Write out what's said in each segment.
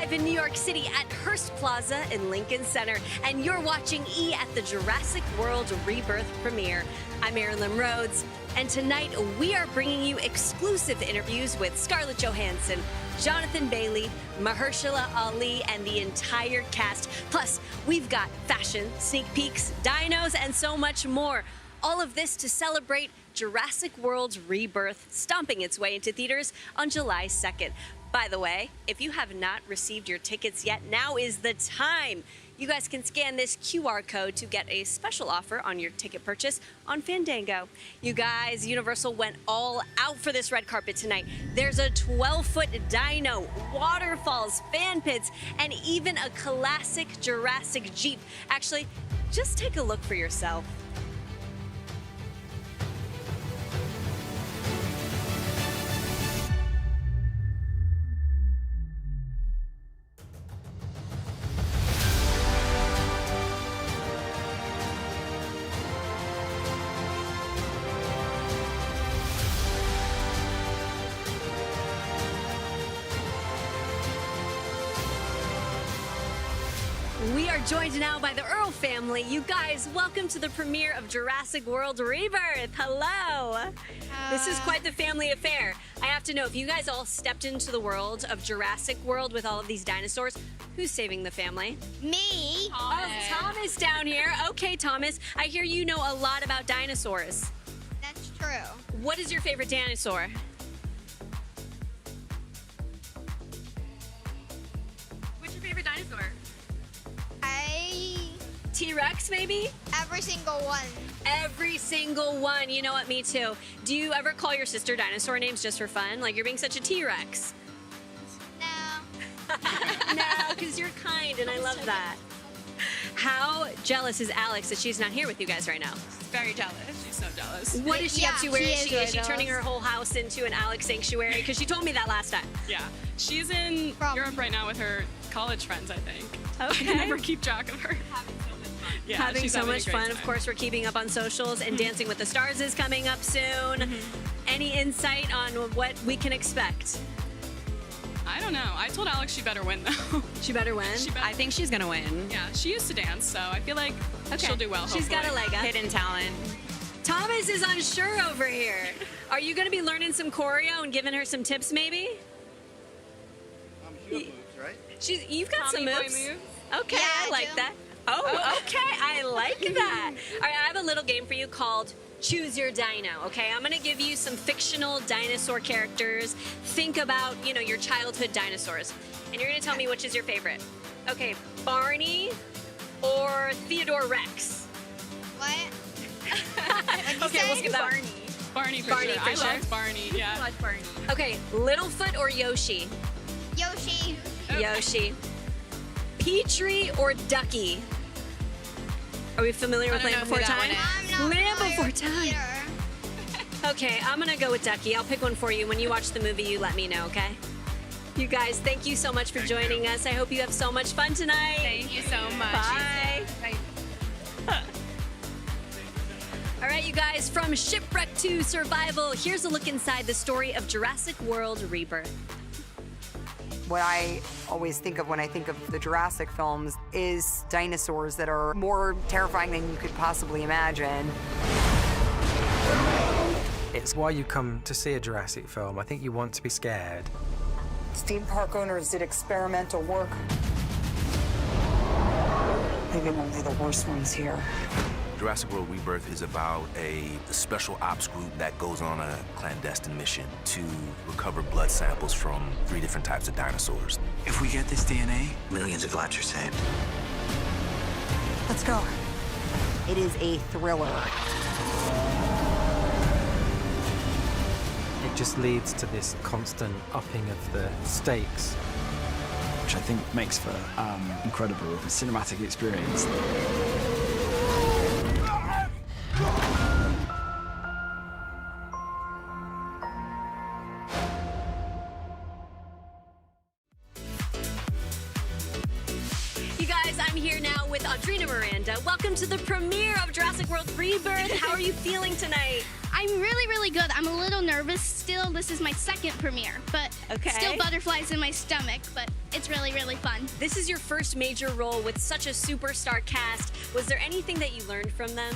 live in New York City at Hearst Plaza in Lincoln Center, and you're watching E! At the Jurassic World Rebirth premiere. I'm Erin Lim Rhodes, and tonight we are bringing you exclusive interviews with Scarlett Johansson, Jonathan Bailey, Mahershala Ali, and the entire cast. Plus, we've got fashion, sneak peeks, dinos, and so much more. All of this to celebrate Jurassic World Rebirth, stomping its way into theaters on July 2nd. By the way, if you have not received your tickets yet, now is the time. You guys can scan this QR code to get a special offer on your ticket purchase on Fandango. You guys, Universal went all out for this red carpet tonight. There's a 12-foot dino, waterfalls, fan pits, and even a classic Jurassic Jeep. Actually, just take a look for yourself. We are joined now by the Earl family. You guys, welcome to the premiere of Jurassic World Rebirth. Hello. This is quite the family affair. I have to know, if you guys all stepped into the world of Jurassic World with all of these dinosaurs, who's saving the family? Me. Oh, Thomas down here. Okay, Thomas, I hear you know a lot about dinosaurs. That's true. What is your favorite dinosaur? What's your favorite dinosaur? T-Rex, maybe? Every single one. Every single one. You know what? Me too. Do you ever call your sister dinosaur names just for fun? Like, you're being such a T-Rex. No. No, because you're kind, and I love that. How jealous is Alex that she's not here with you guys right now? Very jealous. She's so jealous. What is she up to? Where is she? really Is she turning jealous. her whole house into an Alex sanctuary? Because she told me that last time. Yeah. She's in Europe right now with her college friends, I think. Okay. I never keep track of her. Yeah, Having she's so having a much great fun. Of time. course, we're keeping up on socials, and Dancing with the Stars is coming up soon. Any insight on what we can expect? I don't know. I told Alex she better win, though. She better win. She better. I think she's gonna win. Yeah, she used to dance, so I feel like she'll do well, She's got a hopefully. leg up. Hidden talent. Thomas is unsure over here. Are you going to be learning some choreo and giving her some tips, maybe? She got moves, right? You've got some Tommy boy moves. moves. Okay, Yeah, I I like do. that. Oh, okay, I like that. All right, I have a little game for you called Choose Your Dino, okay? I'm going to give you some fictional dinosaur characters. Think about, your childhood dinosaurs. And you're going to tell me which is your favorite. Okay, Barney or Theodore Rex? What? Okay, we'll skip that one. Barney for Barney sure. for I sure. loved Barney, yeah. Okay, Littlefoot or Yoshi? Yoshi. Yoshi. Petrie or Ducky? Are we familiar with I don't Land know Before who that Time? one I'm not Land familiar Before with Time. either. Okay, I'm gonna go with Ducky. I'll pick one for you. When you watch the movie, you let me know, okay? You guys, thank you so much for joining us. I hope you have so much fun tonight. Thank you so much. Bye. All right, you guys, from shipwreck to survival, here's a look inside the story of Jurassic World Rebirth. What I always think of when I think of the Jurassic films is dinosaurs that are more terrifying than you could possibly imagine. It's why you come to see a Jurassic film. I think you want to be scared. Theme park owners did experimental work. Maybe only the worst ones here. Jurassic World Rebirth is about a special ops group that goes on a clandestine mission to recover blood samples from 3 different types of dinosaurs. If we get this DNA, Millions of lives are saved. Let's go. It is a thriller. It just leads to this constant upping of the stakes. which I think makes for incredible cinematic experience. You guys, I'm here now with Audrina Miranda. Welcome to the premiere of Jurassic World Rebirth. How are you feeling tonight? I'm really, really good. I'm a little nervous still. This is my second premiere, but still butterflies in my stomach, but it's really, really fun. This is your first major role with such a superstar cast. Was there anything that you learned from them?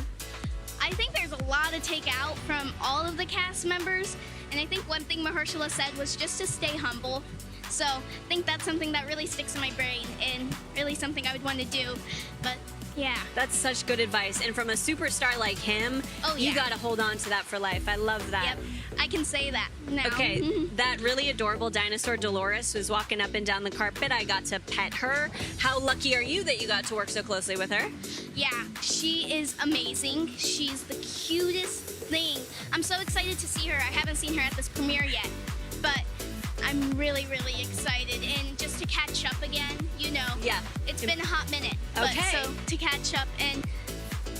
I think there's a lot to take out from all of the cast members, and I think one thing Mahershala said was just to stay humble. So I think that's something that really sticks in my brain and really something I would want to do. But yeah. That's such good advice. And from a superstar like him, you got to hold on to that for life. I love that. Yep, I can say that now. Okay, that really adorable dinosaur Dolores was walking up and down the carpet. I got to pet her. How lucky are you that you got to work so closely with her? Yeah, she is amazing. She's the cutest thing. I'm so excited to see her. I haven't seen her at this premiere yet, but I'm really, really excited. And just to catch up again, you know. Yeah. It's been a hot minute. Okay. But so to catch up, and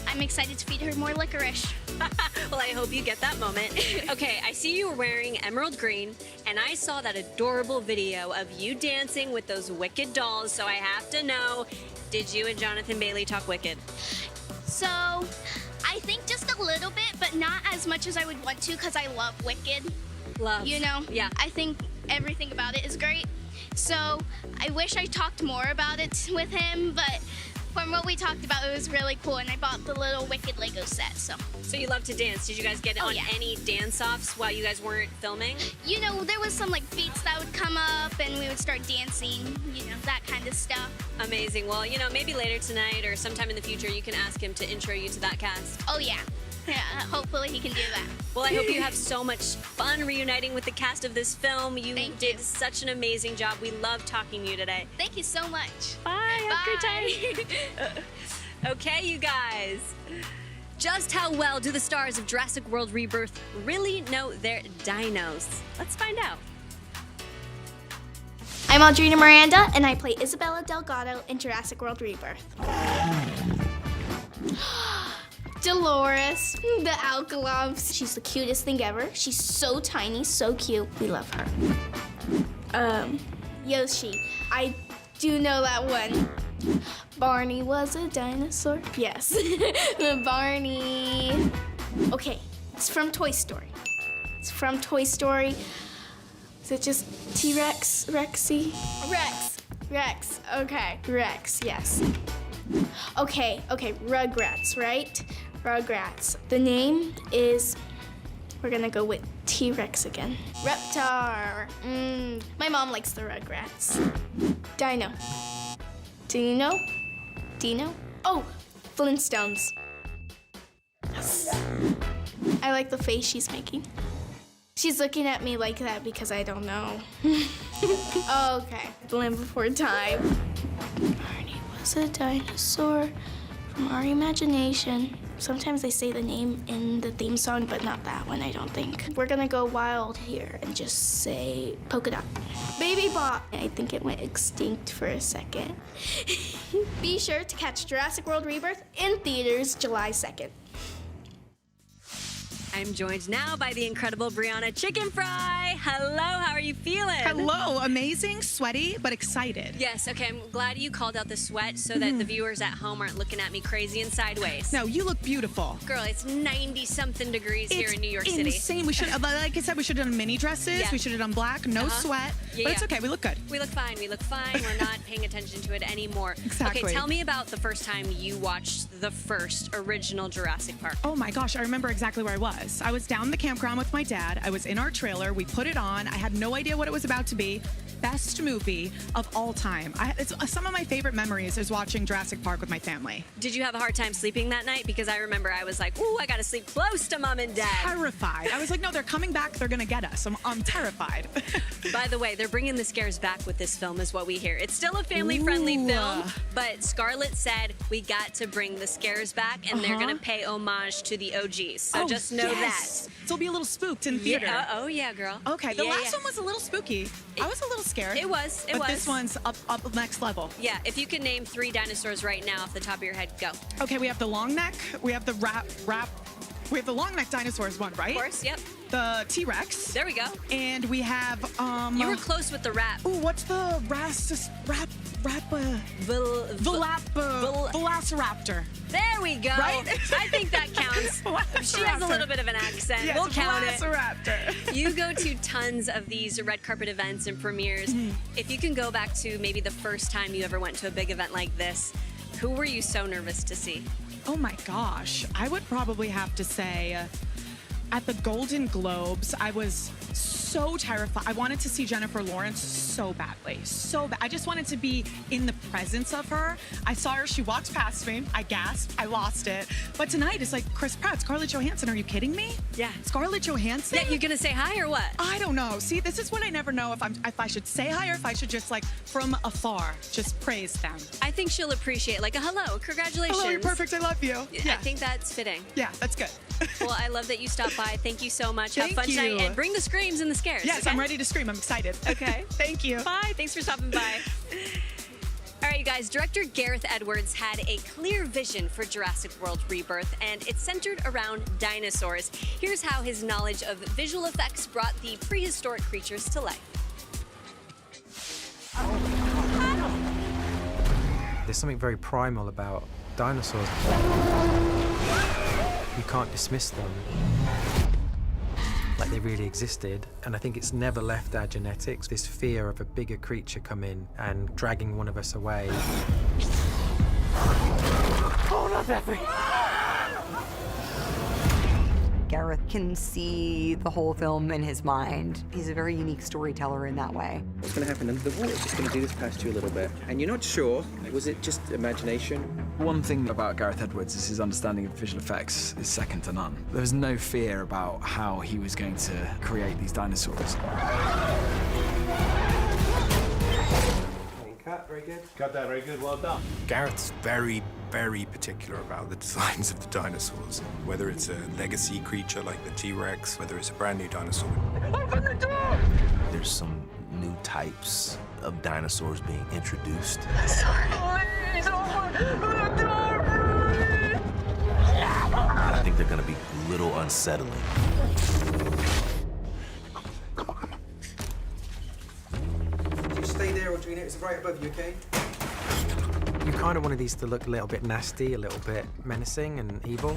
I'm excited to feed her more licorice. Well, I hope you get that moment. Okay, I see you were wearing emerald green, and I saw that adorable video of you dancing with those wicked dolls, so I have to know, did you and Jonathan Bailey talk wicked? So, I think just a little bit, but not as much as I would want to, because I love Wicked. Love. You know? Yeah. I think everything about it is great. So, I wish I talked more about it with him, but from what we talked about, it was really cool, and I bought the little Wicked Lego set, so. So you love to dance. Did you guys get on any dance-offs while you guys weren't filming? You know, there was some like beats that would come up, and we would start dancing, you know, that kind of stuff. Amazing. Well, you know, maybe later tonight or sometime in the future, you can ask him to intro you to that cast. Oh, yeah. Yeah, hopefully he can do that. Well, I hope you have so much fun reuniting with the cast of this film. You did such an amazing job. We love talking to you today. Thank you so much. Bye. Have a great time. Okay, you guys. Just how well do the stars of Jurassic World Rebirth really know their dinos? Let's find out. I'm Audrina Miranda, and I play Isabella Delgado in Jurassic World Rebirth. Dolores the Aquilops. She's the cutest thing ever. She's so tiny, so cute. We love her. Yoshi. I do know that one. Barney was a dinosaur. Yes. Barney. Okay, it's from Toy Story. It's from Toy Story. Is it just T-Rex? Rexy? Rex. Okay, Rex, yes. Okay, Rugrats, right? Rugrats. The name is, we're gonna go with T-Rex again. Reptar. My mom likes the Rugrats. Dino. Dino? Oh, Flintstones. Yes. I like the face she's making. She's looking at me like that because I don't know. Okay, Land Before Time. Barney was a dinosaur from our imagination. Sometimes they say the name in the theme song, but not that one, I don't think. We're gonna go wild here and just say polka dot. Baby bot. I think it went extinct for a second. Be sure to catch Jurassic World Rebirth in theaters July 2nd. I'm joined now by the incredible Briana Chicken Fry. Hello, how are you feeling? Hello, amazing, sweaty, but excited. Yes, okay, I'm glad you called out the sweat so that the viewers at home aren't looking at me crazy and sideways. No, you look beautiful. Girl, it's 90-something degrees here in New York City. It's insane. We should, like I said, we should have done mini dresses. Yeah. We should have done black, no sweat. But it's okay, we look good. We look fine, We're not paying attention to it anymore. Exactly. Okay, tell me about the first time you watched the first original Jurassic Park. Oh my gosh, I remember exactly where I was. I was down the campground with my dad. I was in our trailer. We put it on. I had no idea what it was about to be. Best movie of all time. It's some of my favorite memories is watching Jurassic Park with my family. Did you have a hard time sleeping that night? Because I remember I was like, ooh, I gotta sleep close to mom and dad. Terrified. I was like, no, they're coming back. They're gonna get us. I'm terrified. By the way, they're bringing the scares back with this film is what we hear. It's still a family-friendly film, but Scarlett said we got to bring the scares back, and they're gonna pay homage to the OGs. So just know that. So it'll be a little spooked in theater. Yeah. Oh yeah, girl. Okay, the last one was a little spooky. I was a little scared. It was. But this one's up next level. Yeah, if you can name 3 dinosaurs right now off the top of your head, go. Okay, we have the long neck, we have the we have the long neck dinosaurs one, right? Of course, yep. The T-Rex. There we go. And we have you were close with the rap. Ooh, what's the Velociraptor. There we go. Right? I think that counts. She has a little bit of an accent. Yes, we'll count Velociraptor. it. You go to tons of these red carpet events and premieres. If you can go back to maybe the first time you ever went to a big event like this, who were you so nervous to see? Oh my gosh. I would probably have to say at the Golden Globes, I was so terrified. I wanted to see Jennifer Lawrence so badly, so bad. I just wanted to be in the presence of her. I saw her, she walked past me, I gasped, I lost it. But tonight it's like Chris Pratt, Scarlett Johansson, are you kidding me? Yeah. Scarlett Johansson? Yeah, you gonna say hi or what? I don't know. See, this is when I never know if I should say hi or if I should just like from afar just praise them. I think she'll appreciate like a hello, congratulations. Hello, you're perfect, I love you. I think that's fitting. Yeah, that's good. Well, I love that you stopped by. Thank you so much. Have fun Thank you. tonight and bring the screams and the scares. Yes, okay? I'm ready to scream. I'm excited. Okay. Thank you. Bye. Thanks for stopping by. All right, you guys, director Gareth Edwards had a clear vision for Jurassic World Rebirth, and it's centered around dinosaurs. Here's how his knowledge of visual effects brought the prehistoric creatures to life. There's something very primal about dinosaurs. You can't dismiss them like they really existed, and I think it's never left our genetics, this fear of a bigger creature coming and dragging one of us away. Oh, not that thing! Gareth can see the whole film in his mind. He's a very unique storyteller in that way. What's going to happen under the water? It's just going to do this past you a little bit. And you're not sure, was it just imagination? One thing about Gareth Edwards is his understanding of visual effects is second to none. There was no fear about how he was going to create these dinosaurs. Cut, very good. Got that, very good, well done. Gareth's very, very particular about the designs of the dinosaurs. Whether it's a legacy creature like the T-Rex, whether it's a brand new dinosaur. Open the door! There's some new types of dinosaurs being introduced. Please open the door! I think they're gonna be a little unsettling. Stay there, Audrina. It's right above you, okay? You kind of wanted these to look a little bit nasty, a little bit menacing and evil.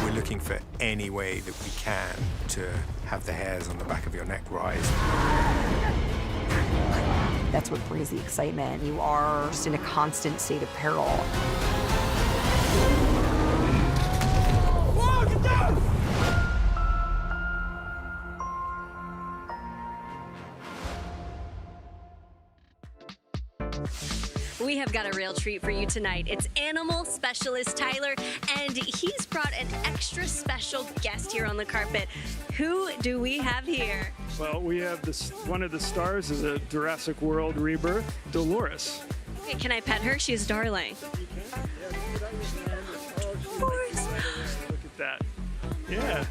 We're looking for any way that we can to have the hairs on the back of your neck rise. That's what brings the excitement. You are just in a constant state of peril. Whoa, get down! We have got a real treat for you tonight. It's animal specialist Tyler, and he's brought an extra special guest here on the carpet. Who do we have here? Well, we have this. One of the stars is a Jurassic World Rebirth, Dolores. Okay, can I pet her? She's darling. Of course. Look at that. Yeah.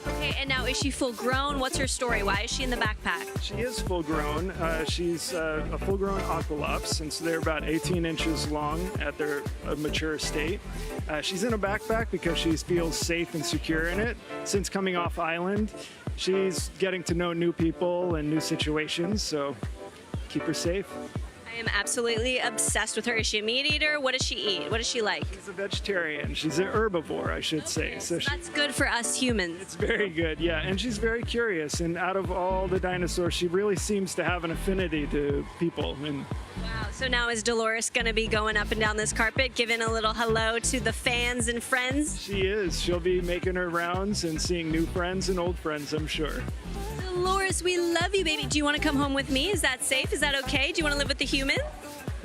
Okay, and now is she full grown? What's her story? Why is she in the backpack? She is full grown. She's a full grown Aquilops, and so they're about 18 inches long at their mature state. She's in a backpack because she feels safe and secure in it. Since coming off island, she's getting to know new people and new situations, so keep her safe. I am absolutely obsessed with her. Is she a meat eater? What does she eat? What does she like? She's a vegetarian. She's an herbivore, I should say. So that's good for us humans. It's very good, yeah. And she's very curious. And out of all the dinosaurs, she really seems to have an affinity to people. And wow. So now is Dolores going to be going up and down this carpet, giving a little hello to the fans and friends? She is. She'll be making her rounds and seeing new friends and old friends, I'm sure. Dolores, we love you, baby. Do you want to come home with me? Is that safe? Is that okay? Do you want to live with the humans?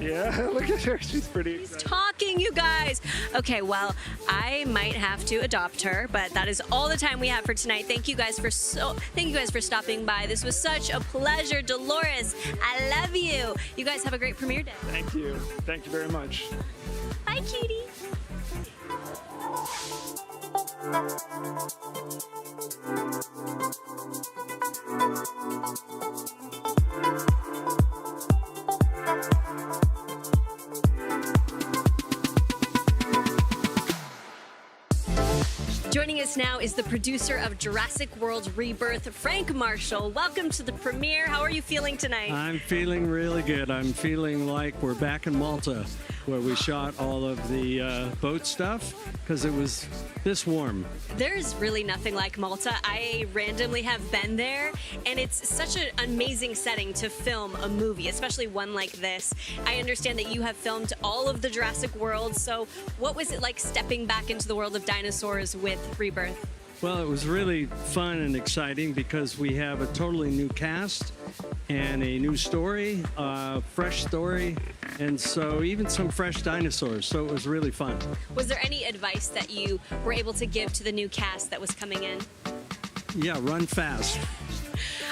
Yeah, look at her. She's pretty excited. She's talking, you guys. Okay, well, I might have to adopt her, but that is all the time we have for tonight. Thank you guys for stopping by. This was such a pleasure. Dolores, I love you. You guys have a great premiere day. Thank you. Thank you very much. Bye, cutie. Joining us now is the producer of Jurassic World Rebirth, Frank Marshall. Welcome to the premiere. How are you feeling tonight? I'm feeling really good. I'm feeling like we're back in Malta, where we shot all of the boat stuff, because it was this warm. There's really nothing like Malta. I randomly have been there, and it's such an amazing setting to film a movie, especially one like this. I understand that you have filmed all of the Jurassic World, so what was it like stepping back into the world of dinosaurs with Rebirth? Well, it was really fun and exciting because we have a totally new cast and a new story, fresh story, and so even some fresh dinosaurs, so it was really fun. Was there any advice that you were able to give to the new cast that was coming in? Yeah, run fast.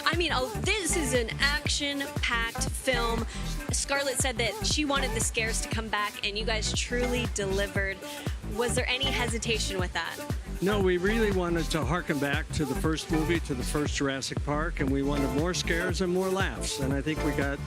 I mean, this is an action-packed film. Scarlett said that she wanted the scares to come back, and you guys truly delivered. Was there any hesitation with that? No, we really wanted to harken back to the first movie, to the first Jurassic Park, and we wanted more scares and more laughs, and I think we got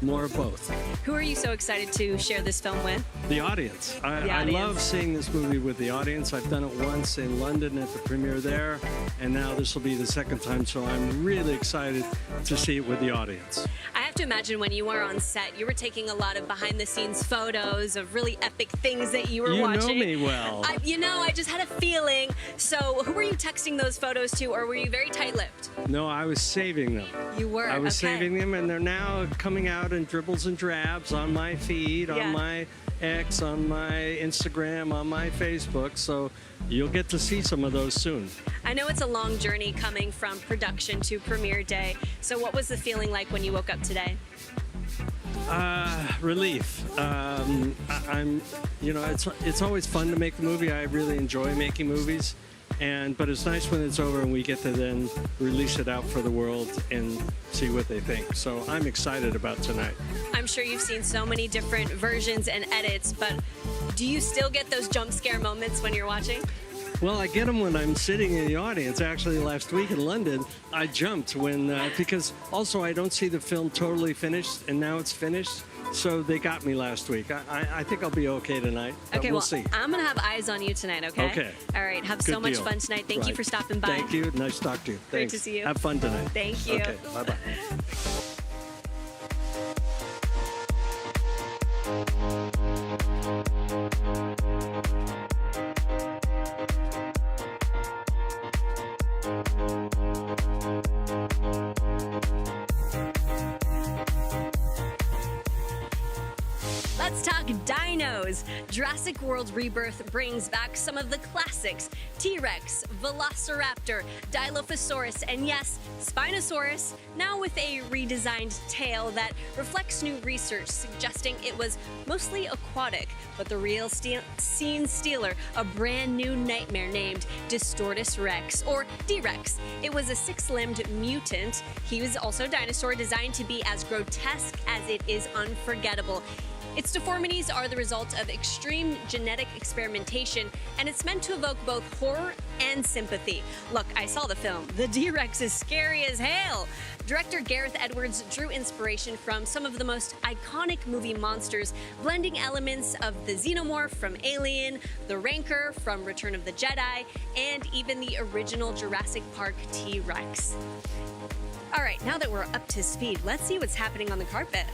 more of both. Who are you so excited to share this film with? The audience. I love seeing this movie with the audience. I've done it once in London at the premiere there, and now this will be the second time, so I'm really excited to see it with the audience. I have to imagine when you were on set, you were taking a lot of behind-the-scenes photos of really epic things that you were watching. You know me well. I just had a feeling. So who were you texting those photos to, or were you very tight-lipped? No, I was saving them. You were? I was saving them, and they're now coming out in dribbles and drabs on my feed, on my X, on my Instagram, on my Facebook, so you'll get to see some of those soon. I know it's a long journey coming from production to premiere day, so what was the feeling like when you woke up today? Relief. It's always fun to make the movie. I really enjoy making movies. But it's nice when it's over and we get to then release it out for the world and see what they think. So I'm excited about tonight. I'm sure you've seen so many different versions and edits, but do you still get those jump scare moments when you're watching? Well, I get them when I'm sitting in the audience. Actually, last week in London, I jumped because also I don't see the film totally finished, and now it's finished. So they got me last week. I think I'll be okay tonight. Okay, we'll see. I'm going to have eyes on you tonight, okay? Okay. All right, have Good so much deal. fun tonight. Thank you for stopping by. Thank you. Nice to talk to you. Great Thanks. to see you. Have fun tonight. Thank you. Okay, bye-bye. Let's talk dinos. Jurassic World Rebirth brings back some of the classics: T-Rex, Velociraptor, Dilophosaurus, and yes, Spinosaurus, now with a redesigned tail that reflects new research suggesting it was mostly aquatic, but the real scene stealer, a brand new nightmare named Distortus Rex, or D-Rex. It was a six-limbed mutant. He was also a dinosaur designed to be as grotesque as it is unforgettable. Its deformities are the result of extreme genetic experimentation, and it's meant to evoke both horror and sympathy. Look, I saw the film. The D-Rex is scary as hell. Director Gareth Edwards drew inspiration from some of the most iconic movie monsters, blending elements of the Xenomorph from Alien, the Rancor from Return of the Jedi, and even the original Jurassic Park T-Rex. All right, now that we're up to speed, let's see what's happening on the carpet.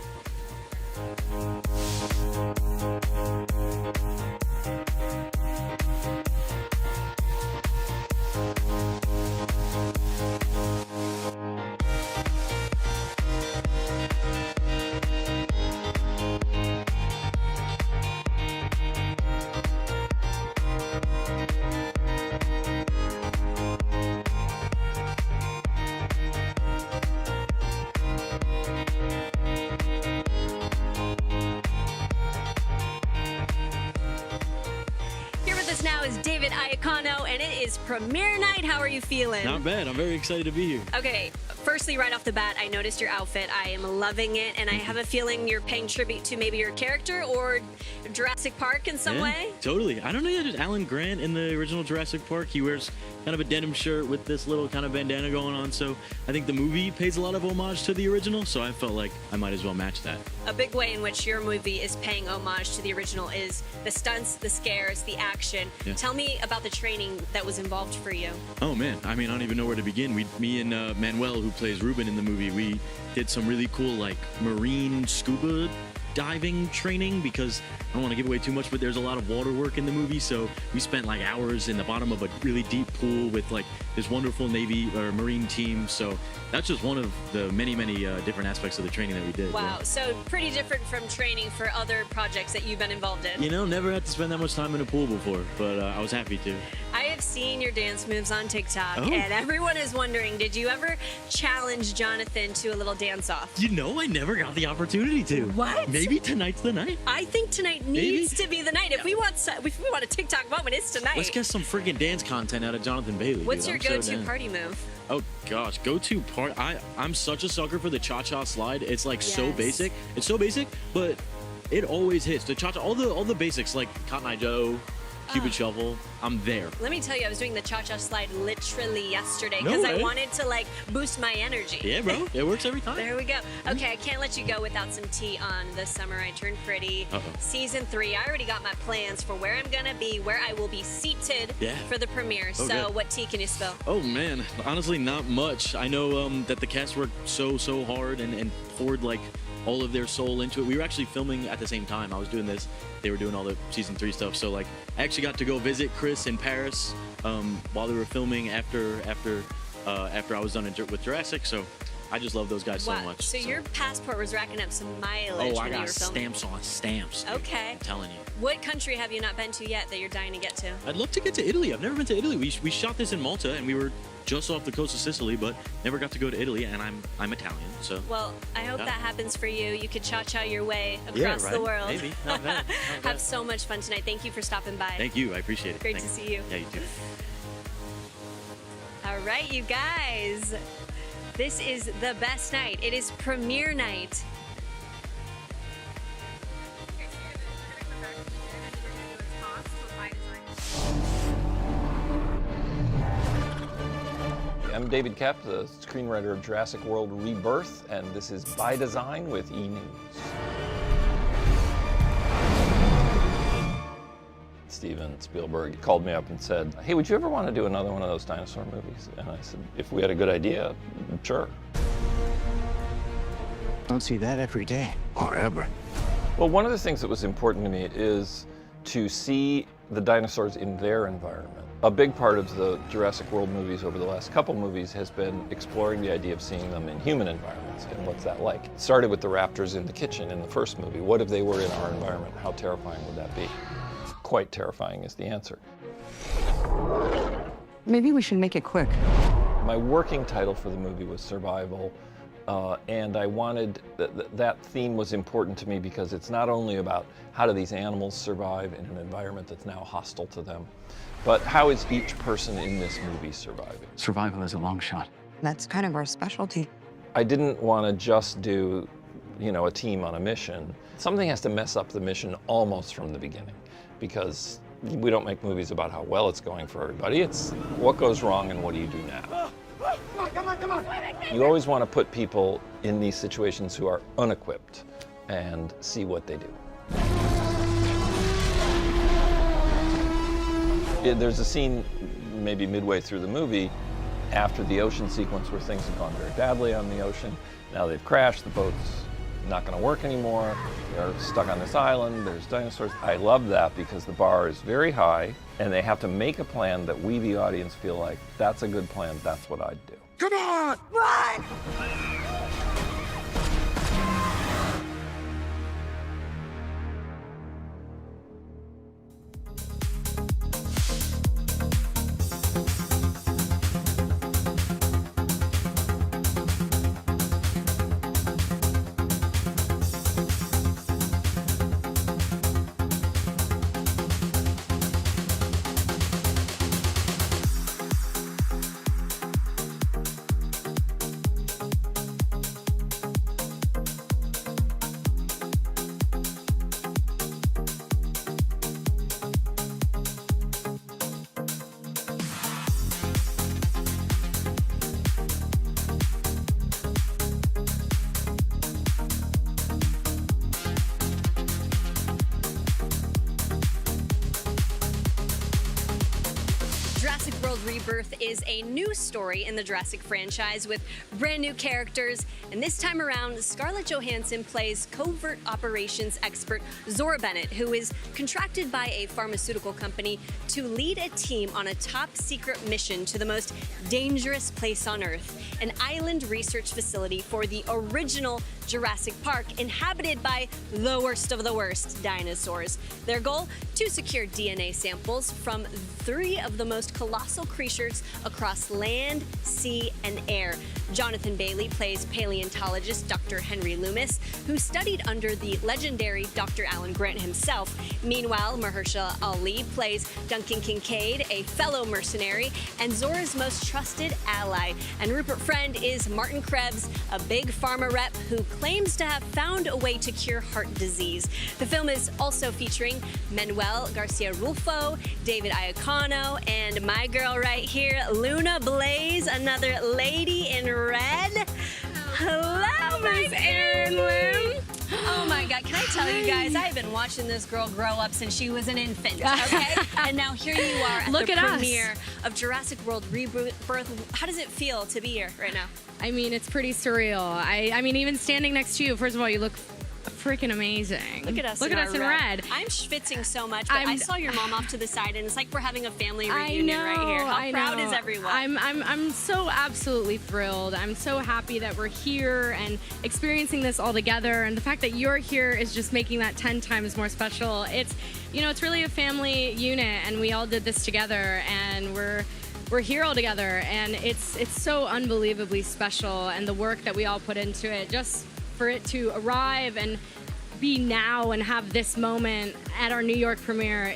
Now is David Iacono, and it is premiere night. How are you feeling? Not bad. I'm very excited to be here. Okay, firstly, right off the bat, I noticed your outfit. I am loving it, and I have a feeling you're paying tribute to maybe your character or Jurassic Park in some way. Totally. I don't know yet. Alan Grant in the original Jurassic Park, he wears kind of a denim shirt with this little kind of bandana going on. So I think the movie pays a lot of homage to the original, so I felt like I might as well match that. A big way in which your movie is paying homage to the original is the stunts, the scares, the action. started. Yeah. Tell me about the training that was involved for you. Oh man, I mean, I don't even know where to begin. Me and Manuel, who plays Ruben in the movie, we did some really cool like marine scuba diving training, because I don't want to give away too much, but there's a lot of water work in the movie. So we spent like hours in the bottom of a really deep pool with like this wonderful Navy or Marine team. So that's just one of the many different aspects of the training that we did. Wow, Yeah. so pretty different from training for other projects that you've been involved in. You know, never had to spend that much time in a pool before, but I was happy to. I have seen your dance moves on TikTok, Oh. and everyone is wondering, did you ever challenge Jonathan to a little dance-off? You know, I never got the opportunity to. What? Maybe tonight's the night. I think tonight needs to be the night. If we want a TikTok moment, it's tonight. Let's get some freaking dance content out of Jonathan Bailey. What's dude. your I'm so go-to down. party move? Oh gosh, go-to part. I'm such a sucker for the cha-cha slide. It's like so Yes. basic. It's so basic, but it always hits. The cha-cha, all the basics like Cotton Eye Joe, Cupid Shuffle. I'm there. Let me tell you, I was doing the cha-cha slide literally yesterday No because I way. wanted to like boost my energy. Yeah, bro. It works every time. There we go. Okay, I can't let you go without some tea on The Summer I Turned Pretty. Uh-oh. Season 3. I already got my plans for where I'm gonna be, where I will be seated Yeah. for the premiere. Oh, So good. what tea can you spill? Oh man, honestly, not much. I know that the cast worked so hard and poured like all of their soul into it. We were actually filming at the same time. I was doing this. They were doing all the season 3 stuff. So like, I actually got to go visit Chris in Paris while they were filming after I was done with Jurassic. So I just love those guys so Wow. much. So your passport was racking up some mileage Oh, I when you were got filming. stamps on stamps. Dude. Okay. I'm telling you. What country have you not been to yet that you're dying to get to? I'd love to get to Italy. I've never been to Italy. We shot this in Malta, and we were just off the coast of Sicily, but never got to go to Italy. And I'm Italian, so. Well, I hope Yeah. that happens for you. You could cha-cha your way across Yeah, the right? world. Maybe. Not bad. Not bad. Have so much fun tonight. Thank you for stopping by. Thank you. I appreciate it. Great Thank to see you. Yeah, you too. All right, you guys. This is the best night. It is premiere night. I'm David Koepp, the screenwriter of Jurassic World Rebirth, and this is By Design with E! News. Steven Spielberg called me up and said, "Hey, would you ever want to do another one of those dinosaur movies?" And I said, if we had a good idea, sure. Don't see that every day, or ever. Well, one of the things that was important to me is to see the dinosaurs in their environment. A big part of the Jurassic World movies over the last couple movies has been exploring the idea of seeing them in human environments and what's that like. It started with the raptors in the kitchen in the first movie. What if they were in our environment? How terrifying would that be? Quite terrifying is the answer. Maybe we should make it quick. My working title for the movie was Survival, and I wanted, that theme was important to me because it's not only about how do these animals survive in an environment that's now hostile to them, but how is each person in this movie surviving? Survival is a long shot. That's kind of our specialty. I didn't want to just do, a team on a mission. Something has to mess up the mission almost from the beginning, because we don't make movies about how well it's going for everybody. It's what goes wrong and what do you do now. Come on. You always want to put people in these situations who are unequipped and see what they do. There's a scene maybe midway through the movie after the ocean sequence where things have gone very badly on the ocean. Now they've crashed, the boat's not going to work anymore. They're stuck on this island, there's dinosaurs. I love that because the bar is very high and they have to make a plan that we, the audience, feel like that's a good plan, that's what I'd do. Come on! Run! Jurassic World Rebirth is a new story in the Jurassic franchise with brand new characters. And this time around, Scarlett Johansson plays covert operations expert Zora Bennett, who is contracted by a pharmaceutical company to lead a team on a top secret mission to the most dangerous place on Earth, an island research facility for the original Jurassic Park, inhabited by the worst of the worst dinosaurs. Their goal? To secure DNA samples from 3 of the most colossal creatures across land, sea, and air. Jonathan Bailey plays paleontologist Dr. Henry Loomis, who studied under the legendary Dr. Alan Grant himself. Meanwhile, Mahershala Ali plays Duncan Kincaid, a fellow mercenary and Zora's most trusted ally. And Rupert Friend is Martin Krebs, a big pharma rep who claims to have found a way to cure heart disease. The film is also featuring Manuel Garcia-Rulfo, David Iacono, and my girl right here, Luna Blaze, another lady in red. Hello, Miss Erin Lim. Oh my God, can I tell you guys, I've been watching this girl grow up since she was an infant, okay? And now here you are at the premiere of Jurassic World Rebirth. How does it feel to be here right now? I mean, it's pretty surreal. I mean, even standing next to you, first of all, you look freaking amazing. Look at us. Look at us in red. I'm schwitzing so much, but I saw your mom off to the side, and it's like we're having a family reunion right here. How proud is everyone? I'm so absolutely thrilled. I'm so happy that we're here and experiencing this all together, and the fact that you're here is just making that 10 times more special. It's, you know, it's really a family unit, and we all did this together, and we're here all together, and it's so unbelievably special, and the work that we all put into it, just for it to arrive and be now and have this moment at our New York premiere,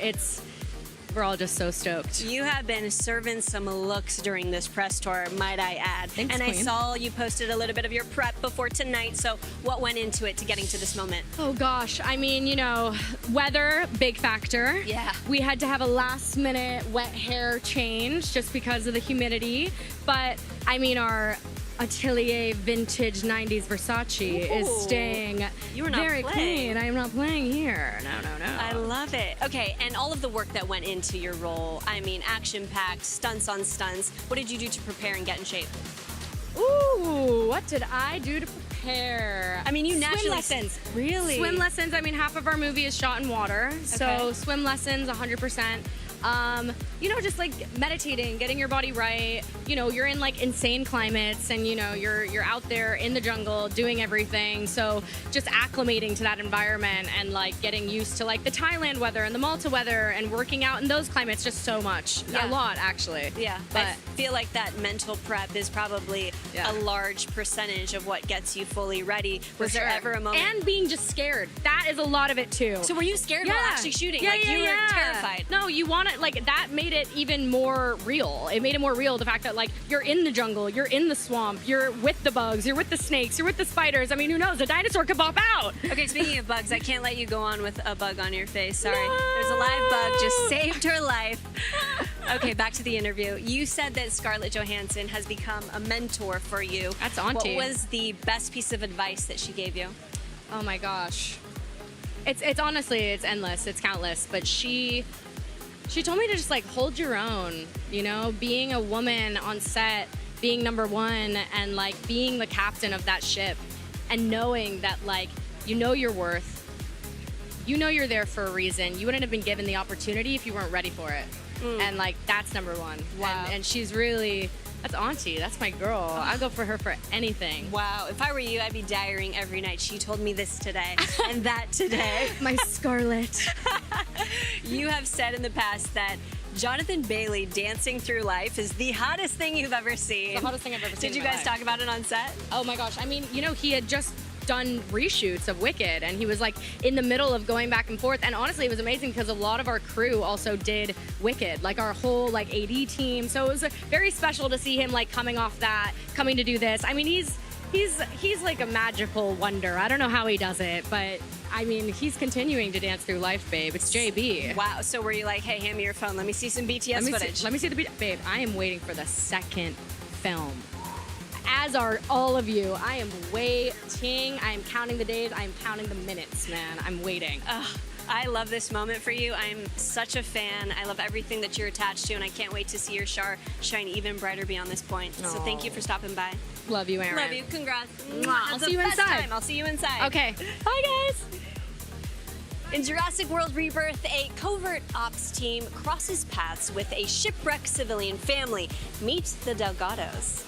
we're all just so stoked. You have been serving some looks during this press tour, might I add. Thanks, and Queen. I saw you posted a little bit of your prep before tonight, so what went into it to getting to this moment? Oh gosh, I mean, you know, weather, big factor. Yeah. We had to have a last minute wet hair change just because of the humidity, but I mean, our Atelier vintage 90s Versace is staying very clean. I am not playing here. No. I love it. Okay, and all of the work that went into your role, I mean, action-packed, stunts on stunts. What did you do to prepare and get in shape? Ooh, what did I do to prepare? I mean, you naturally... Swim lessons. Really? Swim lessons. I mean, half of our movie is shot in water, so swim lessons, 100%. You know, just like meditating, getting your body right. You know, you're in like insane climates, and you know, you're out there in the jungle doing everything. So just acclimating to that environment and like getting used to like the Thailand weather and the Malta weather and working out in those climates, just so much. A lot, actually. Yeah, but I feel like that mental prep is probably a large percentage of what gets you fully ready. Was there ever a moment? And being just scared. That is a lot of it too. So were you scared while actually shooting? Yeah, you were terrified. No, you want it, like that made it even more real. It made it more real, the fact that like you're in the jungle, you're in the swamp, you're with the bugs, you're with the snakes, you're with the spiders. I mean, who knows? A dinosaur could pop out. Okay, speaking of bugs, I can't let you go on with a bug on your face. Sorry. No. There's a live bug, just saved her life. Okay, back to the interview. You said that Scarlett Johansson has become a mentor for you. That's auntie. What was the best piece of advice that she gave you? Oh my gosh. It's honestly, it's endless, it's countless, but she told me to just like hold your own, you know, being a woman on set, being number one, and like being the captain of that ship, and knowing that like, you know your worth, you know you're there for a reason. You wouldn't have been given the opportunity if you weren't ready for it. And like, that's number one. Wow. And she's really, that's auntie, that's my girl. I'll go for her for anything. Wow, if I were you, I'd be diarying every night. She told me this today and that today. My Scarlett. You have said in the past that Jonathan Bailey dancing through life is the hottest thing you've ever seen. It's the hottest thing I've ever seen. Did you guys talk about it on set? Oh my gosh, I mean, you know, he had just done reshoots of Wicked, and he was like in the middle of going back and forth, and honestly it was amazing because a lot of our crew also did Wicked, like our whole like AD team, so it was very special to see him like coming off that, coming to do this. I mean, he's like a magical wonder. I don't know how he does it, but I mean, he's continuing to dance through life, babe. It's JB. Wow, so were you like, hey, hand me your phone, let me see some BTS footage? Let me see the babe, I am waiting for the second film. As are all of you. I am waiting. I am counting the days. I am counting the minutes, man. I'm waiting. I love this moment for you. I'm such a fan. I love everything that you're attached to, and I can't wait to see your star shine even brighter beyond this point. So thank you for stopping by. Love you, Erin. Love you. Congrats. I'll see you inside. I'll see you inside. Okay. Bye, guys. In Jurassic World Rebirth, a covert ops team crosses paths with a shipwrecked civilian family. Meet the Delgados.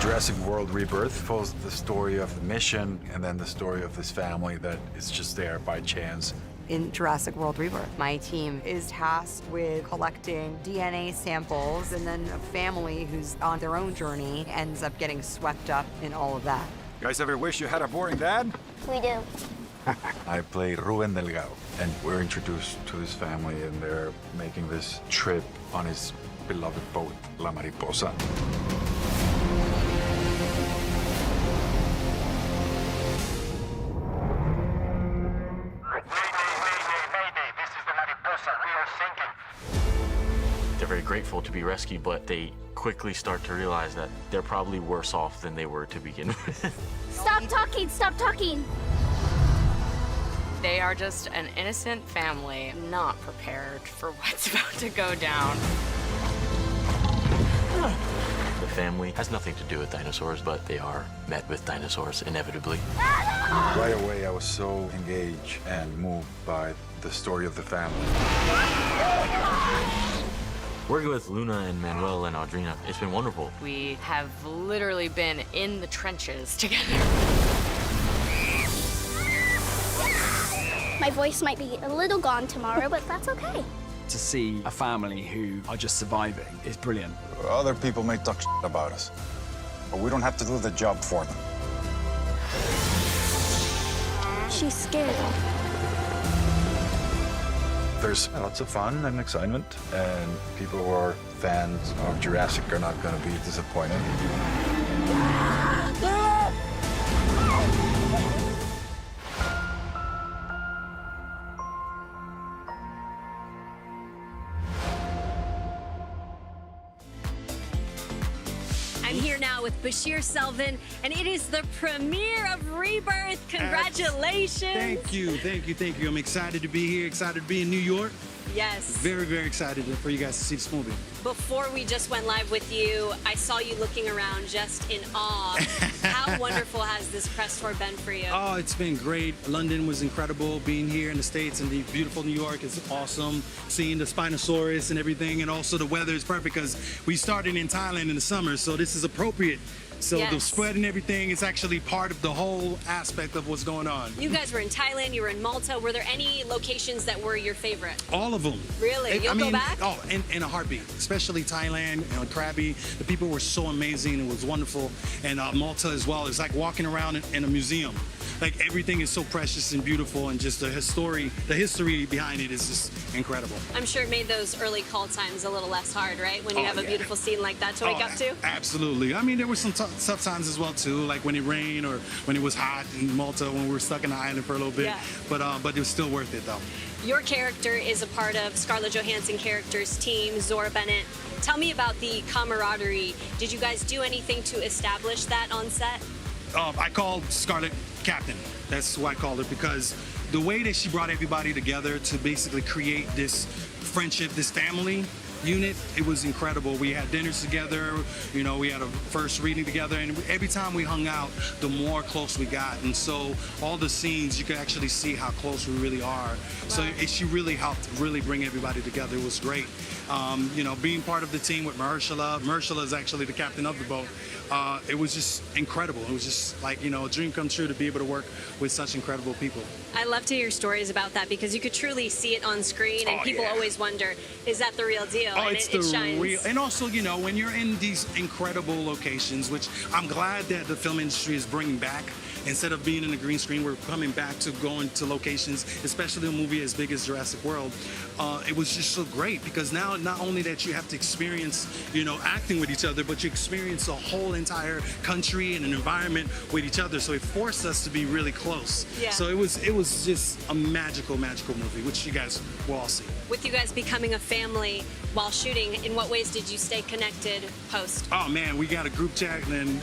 Jurassic World Rebirth follows the story of the mission and then the story of this family that is just there by chance. In Jurassic World Rebirth, my team is tasked with collecting DNA samples, and then a family who's on their own journey ends up getting swept up in all of that. You guys ever wish you had a boring dad? We do. I play Ruben Delgado, and we're introduced to this family, and they're making this trip on his beloved boat, La Mariposa. They're very grateful to be rescued, but they quickly start to realize that they're probably worse off than they were to begin with. Stop talking, stop talking. They are just an innocent family, not prepared for what's about to go down. The family has nothing to do with dinosaurs, but they are met with dinosaurs inevitably. Right away, I was so engaged and moved by the story of the family. Working with Luna and Manuel and Audrina, it's been wonderful. We have literally been in the trenches together. My voice might be a little gone tomorrow, but that's okay. To see a family who are just surviving is brilliant. Other people may talk shit about us, but we don't have to do the job for them. She's scared. There's lots of fun and excitement, and people who are fans of Jurassic are not going to be disappointed. I'm here now with Bashir Selvin, and it is the premiere of Rebirth. Congratulations. Thank you, thank you, thank you. I'm excited to be here, excited to be in New York. Yes. Very, very excited for you guys to see this movie. Before we just went live with you, I saw you looking around just in awe. How wonderful has this press tour been for you? Oh, it's been great. London was incredible. Being here in the States and the beautiful New York is awesome. Seeing the Spinosaurus and everything, and also the weather is perfect because we started in Thailand in the summer, so this is appropriate. So the spread and everything is actually part of the whole aspect of what's going on. You guys were in Thailand, you were in Malta. Were there any locations that were your favorite? All of them. Really? You'll go back? Oh, in a heartbeat. Especially Thailand, Krabi. The people were so amazing. It was wonderful. And Malta as well. It's like walking around in a museum. Like everything is so precious and beautiful, and just the history behind it is just incredible. I'm sure it made those early call times a little less hard, right? When you have a beautiful scene like that to wake up to? Absolutely. I mean, there were some tough times as well too, like when it rained or when it was hot in Malta when we were stuck in the island for a little bit. Yeah. But it was still worth it though. Your character is a part of Scarlett Johansson character's team, Zora Bennett. Tell me about the camaraderie. Did you guys do anything to establish that on set? I called Scarlett Captain. That's who I called her, because the way that she brought everybody together to basically create this friendship, this family unit, it was incredible. We had dinners together, we had a first reading together, and every time we hung out, the more close we got. And so all the scenes, you could actually see how close we really are. Wow. So she really helped really bring everybody together. It was great. Being part of the team with Mahershala. Mahershala is actually the captain of the boat. It was just incredible. It was just like, a dream come true to be able to work with such incredible people. I love to hear stories about that because you could truly see it on screen, and people always wonder, is that the real deal? Oh, and it's it shines. real. And also, when you're in these incredible locations, which I'm glad that the film industry is bringing back. Instead of being in a green screen, we're coming back to going to locations, especially a movie as big as Jurassic World. It was just so great because now not only that you have to experience, acting with each other, but you experience a whole entire country and an environment with each other. So it forced us to be really close. Yeah. So it was just a magical, magical movie, which you guys will all see. With you guys becoming a family while shooting, in what ways did you stay connected post? Oh man, we got a group chat and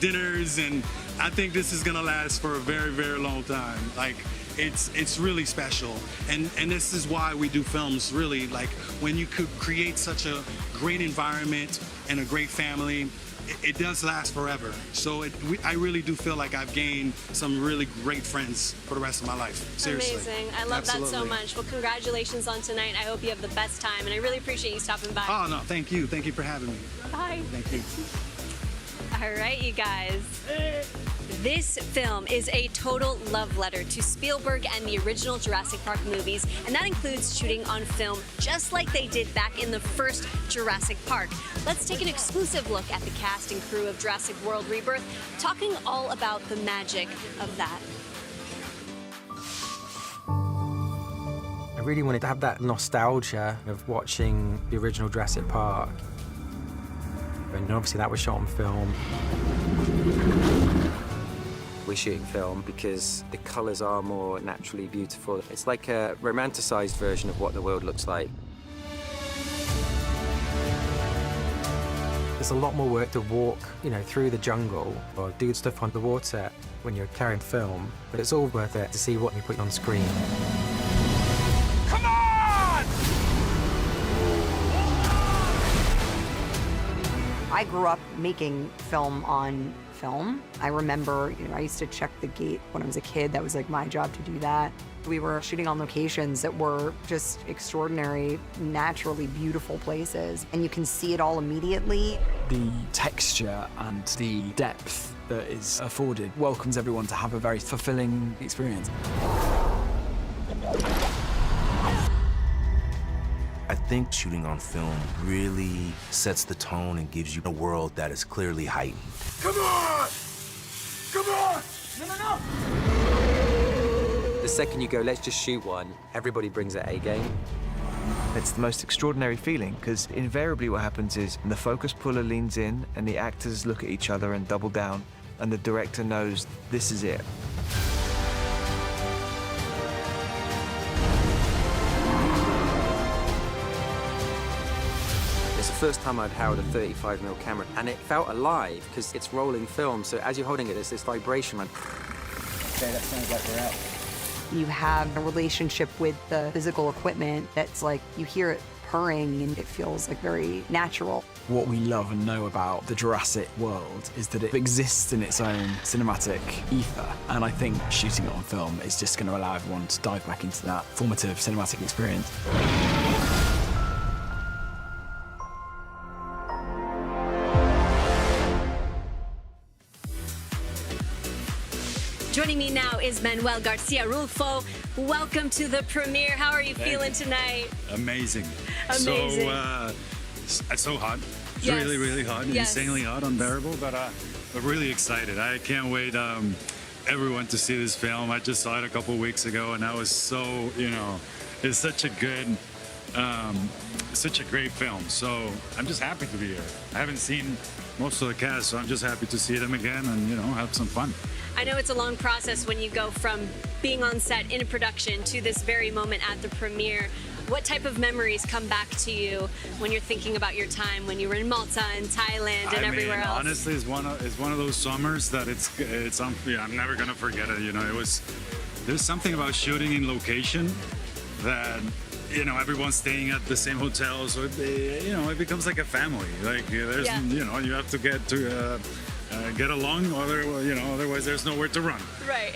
dinners, and I think this is gonna last for a very, very long time. Like, it's really special, and this is why we do films. Really, like when you could create such a great environment and a great family, it does last forever. So I really do feel like I've gained some really great friends for the rest of my life. Seriously. Amazing. I love that so much. Well, congratulations on tonight. I hope you have the best time, and I really appreciate you stopping by. Oh no, thank you. Thank you for having me. Bye. Thank you. All right, you guys. This film is a total love letter to Spielberg and the original Jurassic Park movies, and that includes shooting on film just like they did back in the first Jurassic Park. Let's take an exclusive look at the cast and crew of Jurassic World Rebirth, talking all about the magic of that. I really wanted to have that nostalgia of watching the original Jurassic Park. And obviously that was shot on film. We're shooting film because the colours are more naturally beautiful. It's like a romanticised version of what the world looks like. There's a lot more work to walk, through the jungle or do stuff on the water when you're carrying film, but it's all worth it to see what we put on screen. Come on! I grew up making film on film. I remember, I used to check the gate when I was a kid. That was like my job to do that. We were shooting on locations that were just extraordinary, naturally beautiful places, and you can see it all immediately. The texture and the depth that is afforded welcomes everyone to have a very fulfilling experience. I think shooting on film really sets the tone and gives you a world that is clearly heightened. Come on! Come on! No! The second you go, let's just shoot one, everybody brings their A game. It's the most extraordinary feeling, because invariably what happens is the focus puller leans in and the actors look at each other and double down, and the director knows this is it. It's the first time I'd held a 35mm camera, and it felt alive because it's rolling film, so as you're holding it, there's this vibration. Like, okay, that sounds like we're out. You have a relationship with the physical equipment that's like, you hear it purring and it feels like very natural. What we love and know about the Jurassic world is that it exists in its own cinematic ether, and I think shooting it on film is just going to allow everyone to dive back into that formative cinematic experience. Joining me now is Manuel Garcia-Rulfo. Welcome to the premiere. How are you feeling tonight? Amazing. Amazing. It's so hot. It's Yes. really, really hot. Yes. Insanely hot, unbearable, but really excited. I can't wait everyone to see this film. I just saw it a couple weeks ago, and I was so, it's such a good, such a great film. So I'm just happy to be here. I haven't seen most of the cast, so I'm just happy to see them again and, have some fun. I know it's a long process when you go from being on set in a production to this very moment at the premiere. What type of memories come back to you when you're thinking about your time when you were in Malta and Thailand and everywhere else? Honestly, it's one of those summers that I'm never gonna forget it. There's something about shooting in location that everyone's staying at the same hotel, so it becomes like a family. Like you have to get along, otherwise there's nowhere to run. Right.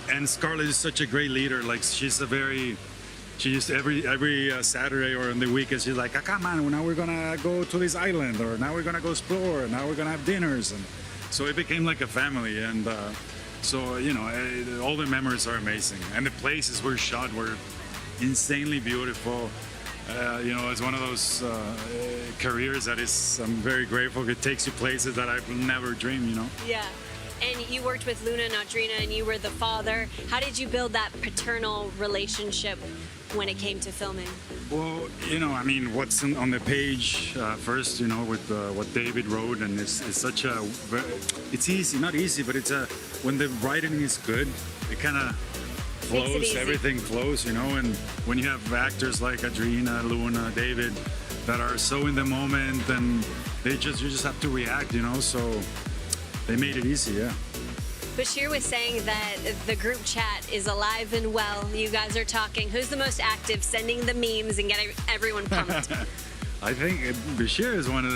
And Scarlett is such a great leader. Like she used every Saturday or on the weekends, she's like, come on, now we're gonna go to this island, or now we're gonna go explore, and now we're gonna have dinners, and so it became like a family. And all the memories are amazing, and the places were shot were insanely beautiful. It's one of those careers that I'm very grateful. It takes you places that I've never dreamed, Yeah. And you worked with Luna and Audrina, and you were the father. How did you build that paternal relationship when it came to filming? Well, what's on the page first, with what David wrote, and it's easy, not easy, but when the writing is good, it kind of flows, everything flows, and when you have actors like Audrina, Luna, David that are so in the moment, and you just have to react, so they made it easy, yeah. Bashir was saying that the group chat is alive and well. You guys are talking. Who's the most active, sending the memes and getting everyone pumped? I think Bashir is one of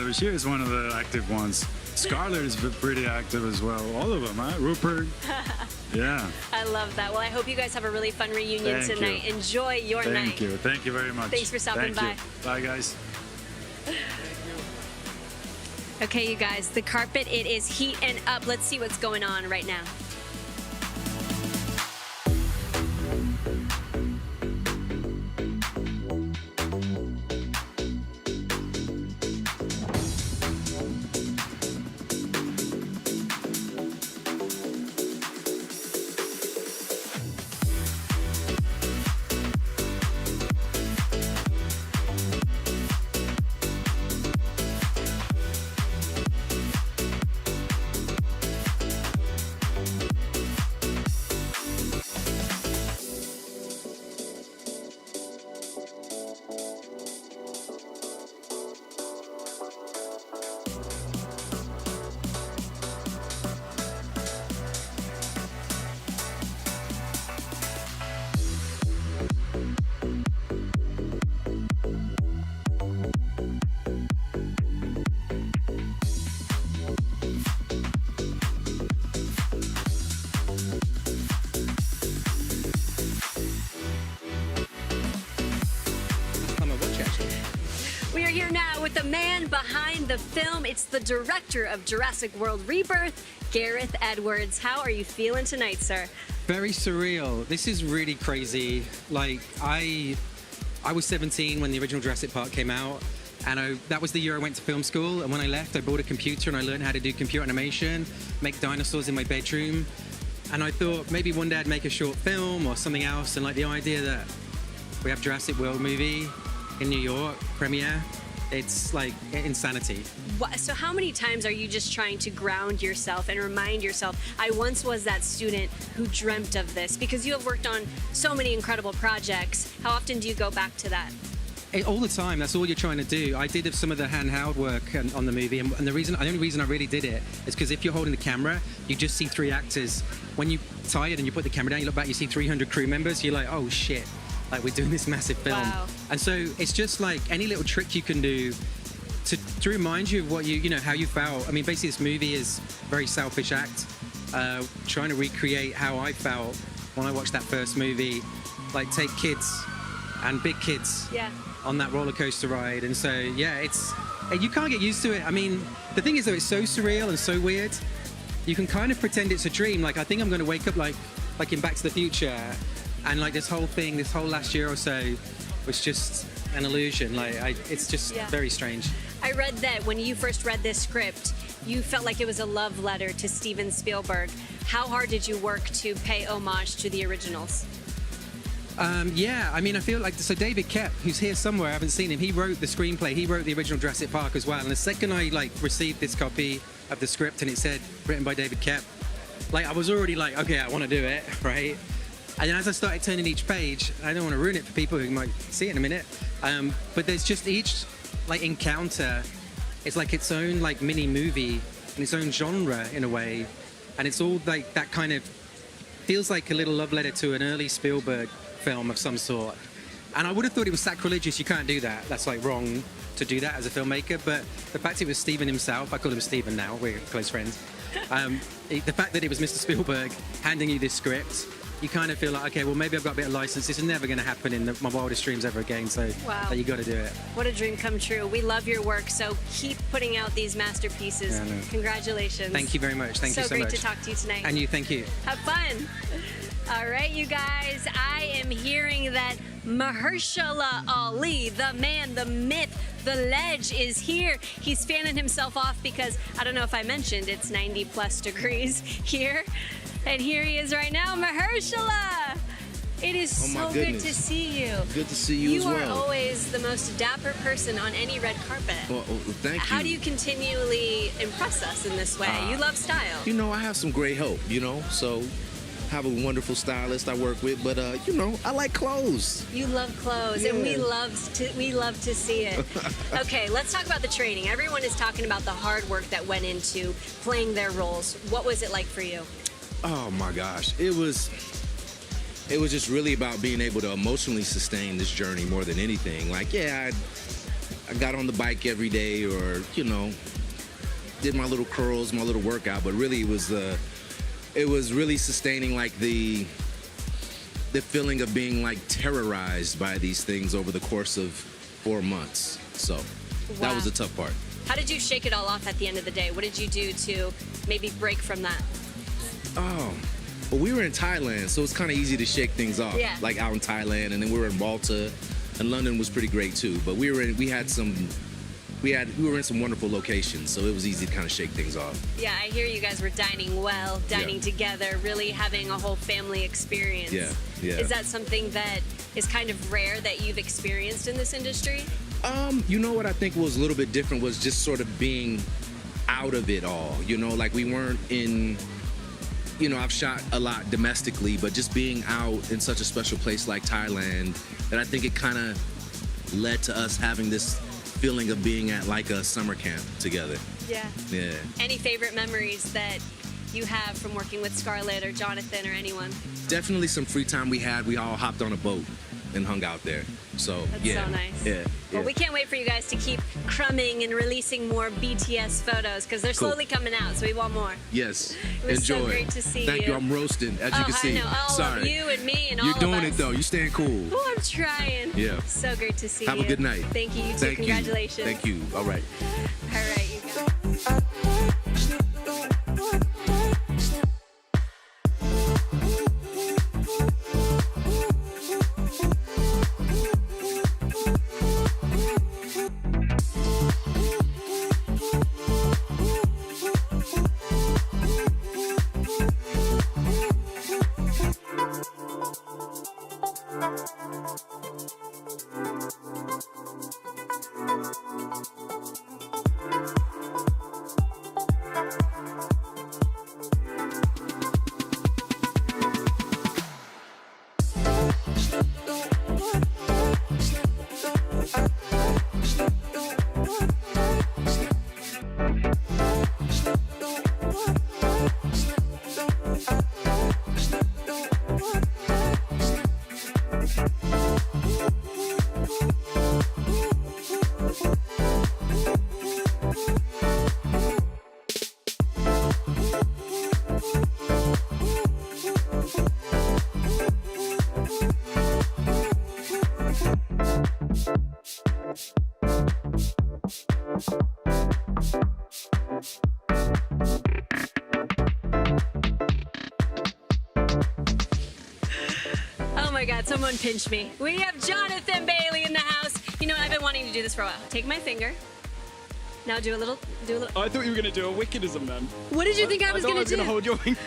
the active ones. Scarlett is pretty active as well. All of them, huh? Rupert. Yeah. I love that. Well, I hope you guys have a really fun reunion tonight. Enjoy your night. Thank you. Thank you very much. Thanks for stopping by. Bye, guys. Okay, you guys, the carpet, it is heat and up. Let's see what's going on right now. We are here now with the man behind the film. It's the director of Jurassic World Rebirth, Gareth Edwards. How are you feeling tonight, sir? Very surreal. This is really crazy. Like, I was 17 when the original Jurassic Park came out, and that was the year I went to film school. And when I left, I bought a computer and I learned how to do computer animation, make dinosaurs in my bedroom. And I thought maybe one day I'd make a short film or something else. And like the idea that we have Jurassic World movie in New York premiere, it's like insanity. So how many times are you just trying to ground yourself and remind yourself, I once was that student who dreamt of this? Because you have worked on so many incredible projects. How often do you go back to that? All the time. That's all you're trying to do. I did some of the handheld work on the movie, and the only reason I really did it is because if you're holding the camera, you just see 3 actors. When you're tired and you put the camera down, you look back, you see 300 crew members. You're like, oh shit. Like, we're doing this massive film. Wow. And so it's just like any little trick you can do to remind you of what you know, how you felt. I mean, basically this movie is a very selfish act, trying to recreate how I felt when I watched that first movie. Like, take kids and big kids on that roller coaster ride. And so, yeah, you can't get used to it. I mean, the thing is though, it's so surreal and so weird. You can kind of pretend it's a dream. Like, I think I'm going to wake up like in Back to the Future, and like this whole last year or so was just an illusion. Like, it's just very strange. I read that when you first read this script, you felt like it was a love letter to Steven Spielberg. How hard did you work to pay homage to the originals? Yeah, I mean, I feel like, so David Koepp, who's here somewhere, I haven't seen him, he wrote the screenplay, he wrote the original Jurassic Park as well. And the second I received this copy of the script and it said written by David Koepp, like, I was already like, okay, I want to do it, right? And then as I started turning each page, I don't want to ruin it for people who might see it in a minute, but there's just each encounter, it's like its own mini movie and its own genre in a way, and it's all like that kind of feels like a little love letter to an early Spielberg film of some sort. And I would have thought it was sacrilegious. You can't do that. That's wrong to do that as a filmmaker. But the fact it was Steven himself, I call him Steven now, we're close friends. The fact that it was Mr. Spielberg handing you this script, you kind of feel like, okay, well, maybe I've got a bit of license. This is never going to happen in my wildest dreams ever again. So you got to do it. What a dream come true. We love your work, so keep putting out these masterpieces. Yeah, no. Congratulations. Thank you very much. Thank you so much. So great to talk to you tonight. And you, thank you. Have fun. All right, you guys, I am hearing that Mahershala Ali, the man, the myth, the ledge, is here. He's fanning himself off because, I don't know if I mentioned, it's 90+ degrees here. And here he is right now, Mahershala. It is so good to see you. Good to see you as well. You are always the most dapper person on any red carpet. Well, thank you. How do you continually impress us in this way? You love style. You know, I have some great help, so have a wonderful stylist I work with, but I like clothes. You love clothes, and we love to see it. Okay, let's talk about the training. Everyone is talking about the hard work that went into playing their roles. What was it like for you? Oh my gosh, it was just really about being able to emotionally sustain this journey more than anything. Like, yeah, I got on the bike every day, or did my little curls, my little workout, but really it was really sustaining like the feeling of being like terrorized by these things over the course of 4 months. So that was the tough part. How did you shake it all off at the end of the day? What did you do to maybe break from that? Oh, well, we were in Thailand, so it's kind of easy to shake things off. Yeah. Like out in Thailand, and then we were in Malta, and London was pretty great too. But we were in some wonderful locations, so it was easy to kind of shake things off. Yeah, I hear you guys were dining well, dining together, really having a whole family experience. Yeah. Is that something that is kind of rare that you've experienced in this industry? You know what I think was a little bit different was just sort of being out of it all. Like we weren't in. I've shot a lot domestically, but just being out in such a special place like Thailand, that I think it kind of led to us having this feeling of being at like a summer camp together. Yeah. Yeah. Any favorite memories that you have from working with Scarlett or Jonathan or anyone? Definitely some free time we had. We all hopped on a boat and hung out there. So That's yeah. so nice. Yeah. Well, we can't wait for you guys to keep crumbing and releasing more BTS photos because they're slowly coming out, so we want more. Yes. It was Enjoy. so great to see Thank you. you. I'm roasting, as you can see. I know. All Sorry. of you and me and all You're of us. doing it though. You're staying cool. Oh, I'm trying. Yeah. So great to see you. Have a good night. Thank you. You too. Thank Congratulations. You. Thank you. All right. All right, you guys. Oh my God, someone pinch me. We have Jonathan Bailey in the house. You know what, I've been wanting to do this for a while. Take my finger. Now do a little. I thought you were going to do a wickedism then. What did you think I was going to do? I was going to hold your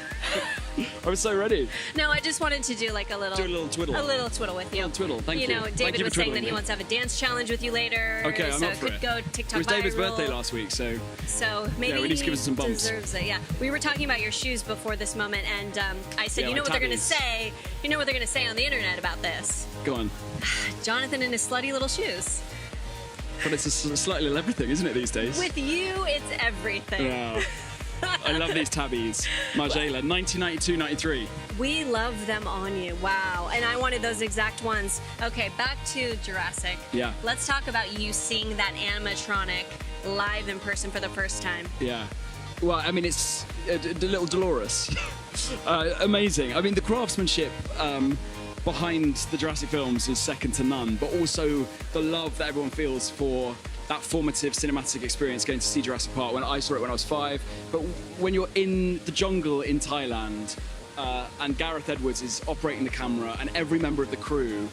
I was so ready. No, I just wanted to do like a little. Do a little twiddle. A little twiddle with you. A little twiddle, thank you. You know, David was saying that he me. wants to have a dance challenge with you later. Okay, I'm so up for it could go TikTok It was David's viral. birthday last week, so Maybe we need to give us some bumps. deserves it. Yeah, we were talking about your shoes before this moment, and I said, Yeah, you know like what they're going to tabbies. say? You know what they're going to say on the internet about this? Go on. Jonathan and his slutty little shoes. But it's a slightly everything, isn't it, these days? With you, it's everything. Yeah. I love these tabbies. Margiela, 1992-93. We love them on you. Wow. And I wanted those exact ones. Okay, back to Jurassic. Yeah. Let's talk about you seeing that animatronic live in person for the first time. Yeah. Well, I mean, it's the little Dolores. Amazing. I mean, the craftsmanship behind the Jurassic films is second to none, but also the love that everyone feels for that formative cinematic experience going to see Jurassic Park. When I saw it when I was 5, but when you're in the jungle in Thailand and Gareth Edwards is operating the camera and every member of the crew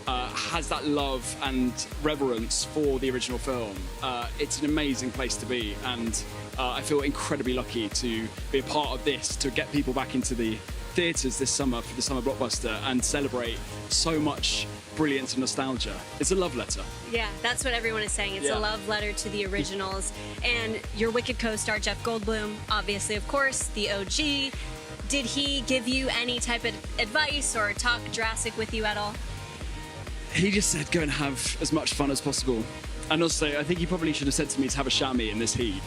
has that love and reverence for the original film, it's an amazing place to be, and I feel incredibly lucky to be a part of this, to get people back into the theatres this summer for the summer blockbuster and celebrate so much brilliance and nostalgia. It's a love letter. Yeah, that's what everyone is saying. It's a love letter to the originals. And your Wicked co-star, Jeff Goldblum, obviously, of course, the OG. Did he give you any type of advice or talk Jurassic with you at all? He just said, go and have as much fun as possible. And also, I think he probably should have said to me to have a chamois in this heat.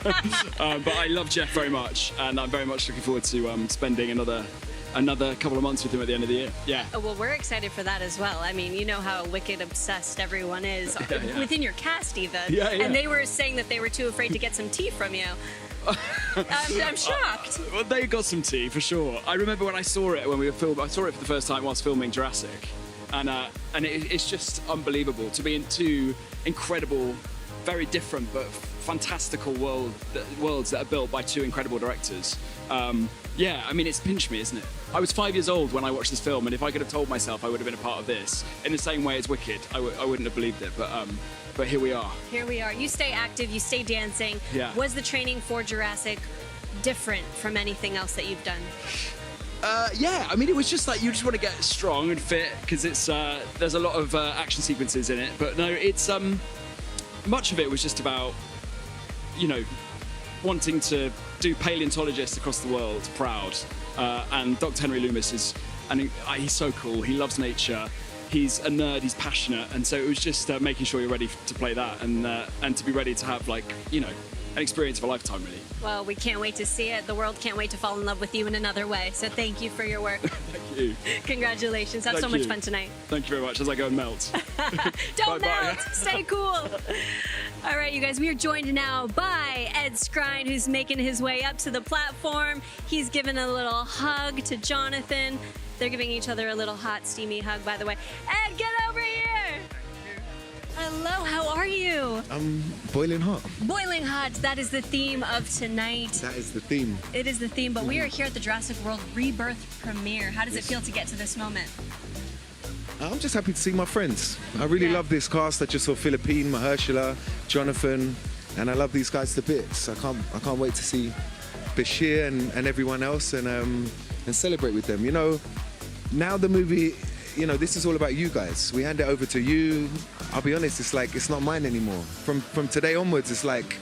But I love Jeff very much, and I'm very much looking forward to spending another couple of months with him at the end of the year. Yeah. Oh, well, we're excited for that as well. I mean, you know how wicked obsessed everyone is within your cast, even. Yeah. And they were saying that they were too afraid to get some tea from you. I'm shocked. Well, they got some tea for sure. I remember when I saw it when we were filming. I saw it for the first time whilst filming Jurassic, and it's just unbelievable to be in two incredible, very different but fantastical worlds that are built by two incredible directors. Yeah, I mean, it's pinched me, isn't it? I was 5 years old when I watched this film, and if I could have told myself I would have been a part of this in the same way as Wicked, I wouldn't have believed it. But here we are. Here we are. You stay active. You stay dancing. Yeah. Was the training for Jurassic different from anything else that you've done? Yeah, I mean, it was just like you just want to get strong and fit because it's there's a lot of action sequences in it. But no, it's much of it was just about, you know, wanting to do paleontologists across the world proud. And Dr. Henry Loomis he's so cool. He loves nature. He's a nerd. He's passionate, and so it was just making sure you're ready to play that and to be ready to have, like, you know, an experience of a lifetime, really. Well, we can't wait to see it. The world can't wait to fall in love with you in another way. So thank you for your work. Thank you. Congratulations. Have Thank so much you. fun tonight. Thank you very much. As I go and melt. Don't Bye-bye. melt. Stay cool. All right, you guys, we are joined now by Ed Skrein, who's making his way up to the platform. He's giving a little hug to Jonathan. They're giving each other a little hot, steamy hug, by the way. Ed, get over here. Hello, how are you? I'm boiling hot. Boiling hot, that is the theme of tonight. That is the theme. It is the theme, but we are here at the Jurassic World Rebirth premiere. How does it feel to get to this moment? I'm just happy to see my friends. I really love this cast. I just saw Philippine, Mahershala, Jonathan, and I love these guys to bits. I can't wait to see Bashir and everyone else and celebrate with them. You know, now the movie, you know, this is all about you guys. We hand it over to you. I'll be honest, it's like, it's not mine anymore. From today onwards, it's like,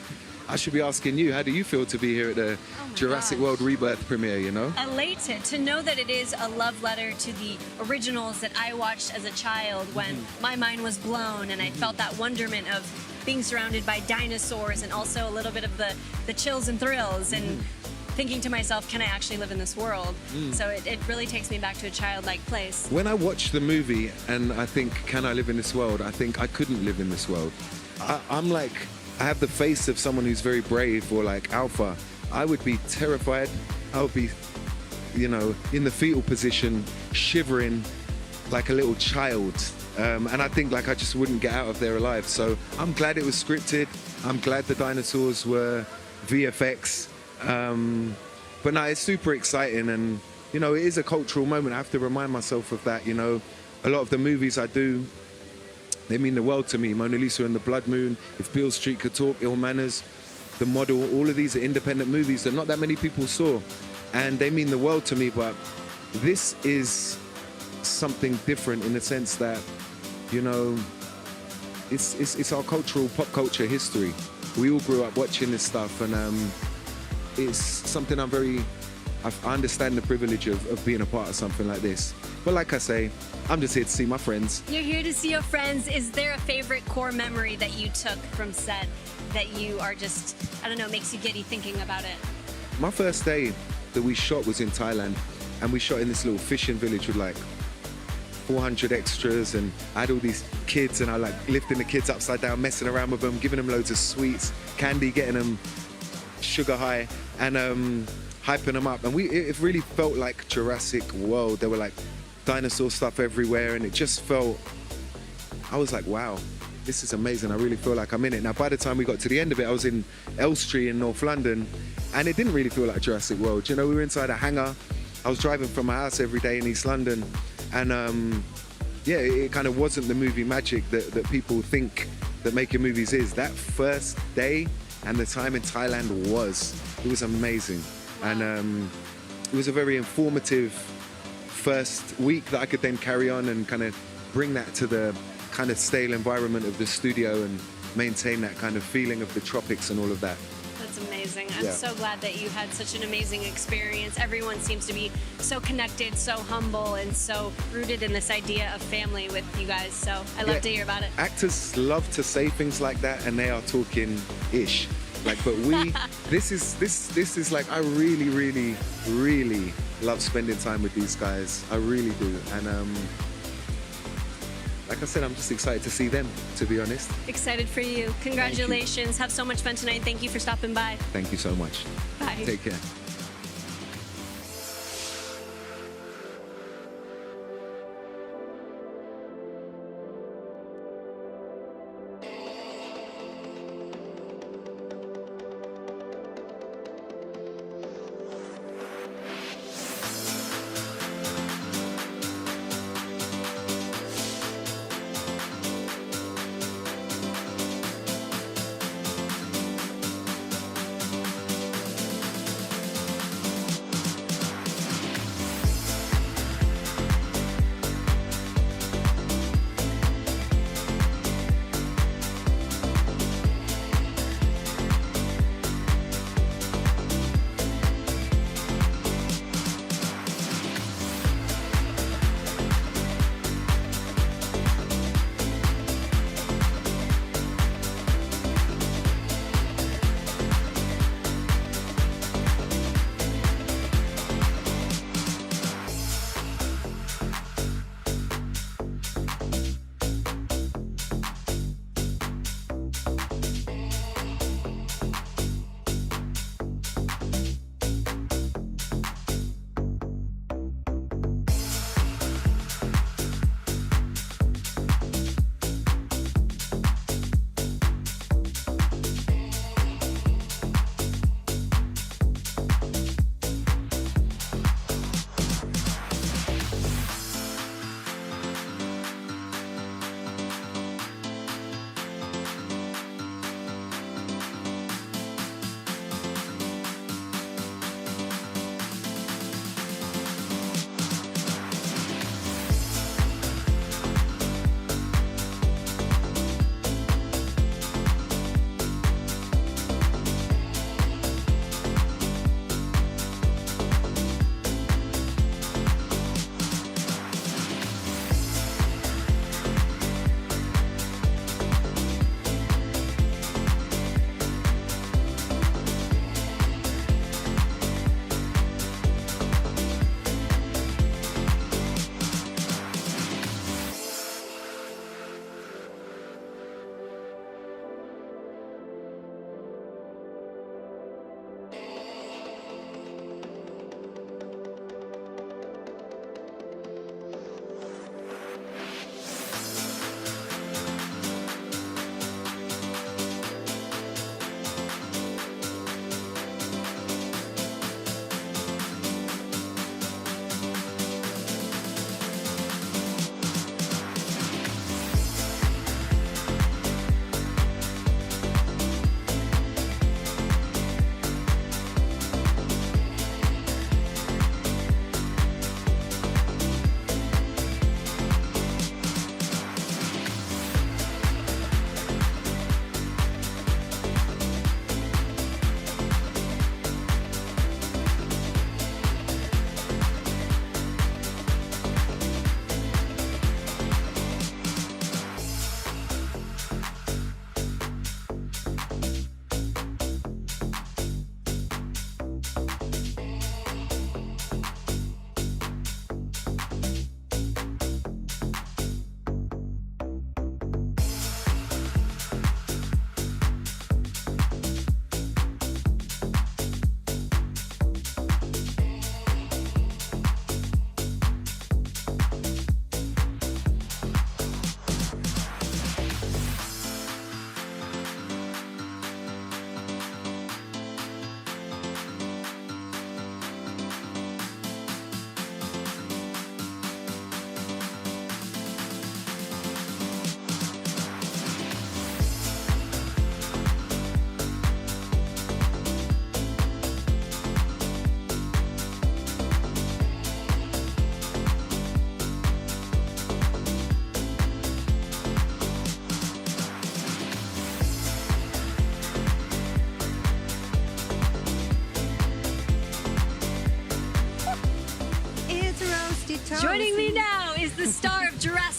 I should be asking you, how do you feel to be here at the Jurassic World Rebirth premiere, you know? Elated to know that it is a love letter to the originals that I watched as a child when my mind was blown and I felt that wonderment of being surrounded by dinosaurs and also a little bit of the chills and thrills and thinking to myself, can I actually live in this world? So it really takes me back to a childlike place. When I watch the movie and I think, can I live in this world? I think I couldn't live in this world. I'm like, I have the face of someone who's very brave or like alpha. I would be terrified. I would be, you know, in the fetal position, shivering like a little child. And I think like I just wouldn't get out of there alive. So I'm glad it was scripted. I'm glad the dinosaurs were VFX. But no, it's super exciting, and you know, it is a cultural moment. I have to remind myself of that. You know, a lot of the movies I do, they mean the world to me. Mona Lisa and the Blood Moon, If Beale Street Could Talk, Ill Manners, The Model, all of these are independent movies that not that many people saw, and they mean the world to me. But this is something different in the sense that, you know, it's our cultural, pop culture history. We all grew up watching this stuff, and it's something I understand the privilege of being a part of something like this. But like I say, I'm just here to see my friends. You're here to see your friends. Is there a favorite core memory that you took from set that you are just, I don't know, makes you giddy thinking about it? My first day that we shot was in Thailand, and we shot in this little fishing village with like 400 extras, and I had all these kids, and I like lifting the kids upside down, messing around with them, giving them loads of sweets, candy, getting them sugar high, and hyping them up. And it really felt like Jurassic World. There were like dinosaur stuff everywhere, and it just felt, I was like, wow, this is amazing. I really feel like I'm in it. Now, by the time we got to the end of it, I was in Elstree in North London, and it didn't really feel like Jurassic World. You know, we were inside a hangar. I was driving from my house every day in East London, and yeah, it kind of wasn't the movie magic that people think that making movies is. That first day and the time in Thailand it was amazing. And it was a very informative first week that I could then carry on and kind of bring that to the kind of stale environment of the studio and maintain that kind of feeling of the tropics and all of that. That's amazing. amazing. I'm Yeah. so glad that you had such an amazing experience. Everyone seems to be so connected, so humble, and so rooted in this idea of family with you guys. So I love to hear about it. Actors love to say things like that, and they are talking ish. Like, but we, this is like, I really, really, really love spending time with these guys. I really do. And like I said, I'm just excited to see them, to be honest. Excited for you. Congratulations. Have so much fun tonight. Thank you for stopping by. Thank you so much. Bye. Take care.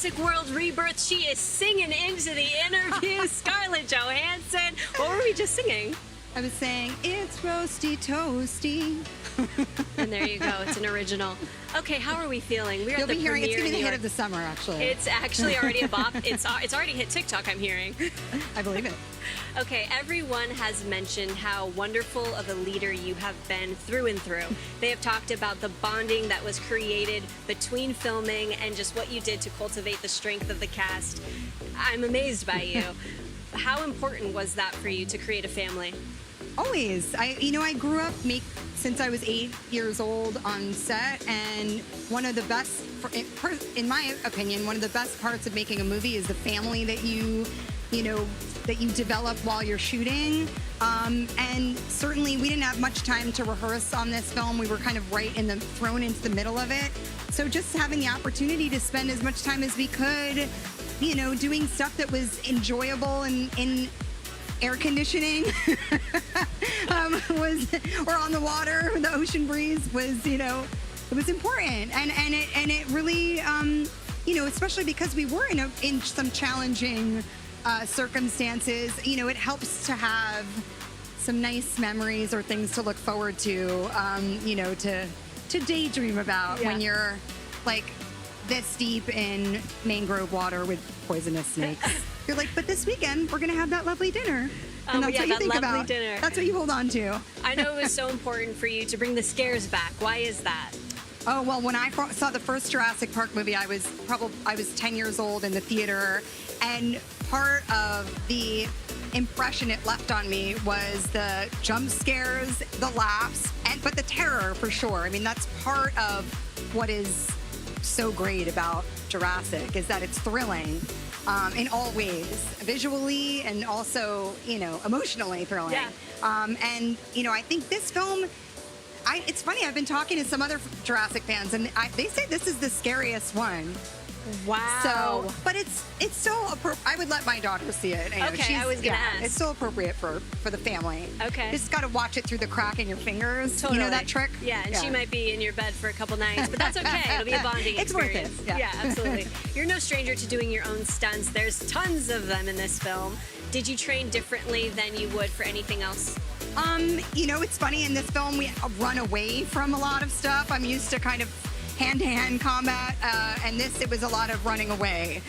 Jurassic World Rebirth. She is singing into the interview. Scarlett Johansson. What were we just singing? I was saying, it's roasty toasty. And there you go. It's an original. Okay, how are we feeling? We're You'll at the be hearing it's premiere going to be in the New hit of the summer, actually. It's actually already a bop. It's already hit TikTok, I'm hearing. I believe it. Okay, everyone has mentioned how wonderful of a leader you have been through and through. They have talked about the bonding that was created between filming and just what you did to cultivate the strength of the cast. I'm amazed by you. How important was that for you to create a family? Always. I grew up since I was 8 years old on set, and one of the best, in my opinion, one of the best parts of making a movie is the family that you develop while you're shooting. And certainly we didn't have much time to rehearse on this film. We were kind of thrown into the middle of it. So just having the opportunity to spend as much time as we could, doing stuff that was enjoyable and in air conditioning or on the water, the ocean breeze was, it was important. And it really, especially because we were in some challenging circumstances, it helps to have some nice memories or things to look forward to, to daydream about when you're like this deep in mangrove water with poisonous snakes. You're like, but this weekend we're gonna have that lovely dinner. And that's what you think about. Dinner. That's what you hold on to. I know it was so important for you to bring the scares back. Why is that? Oh, well, when I saw the first Jurassic Park movie, I was 10 years old in the theater, and part of the impression it left on me was the jump scares, the laughs, but the terror for sure. I mean, that's part of what is so great about Jurassic, is that it's thrilling in all ways, visually and also, emotionally thrilling. Yeah. And, I think this film, it's funny, I've been talking to some other Jurassic fans, and they say this is the scariest one. Wow. So, but it's so appropriate. I would let my daughter see it. Okay, I was gonna ask. It's so appropriate for the family. Okay. You just got to watch it through the crack in your fingers. Totally. You know that trick? Yeah, and she might be in your bed for a couple nights, but that's okay. It'll be a bonding It's experience. worth it. Yeah. Absolutely. You're no stranger to doing your own stunts. There's tons of them in this film. Did you train differently than you would for anything else? It's funny, in this film we run away from a lot of stuff. I'm used to kind of hand-to-hand combat, and it was a lot of running away.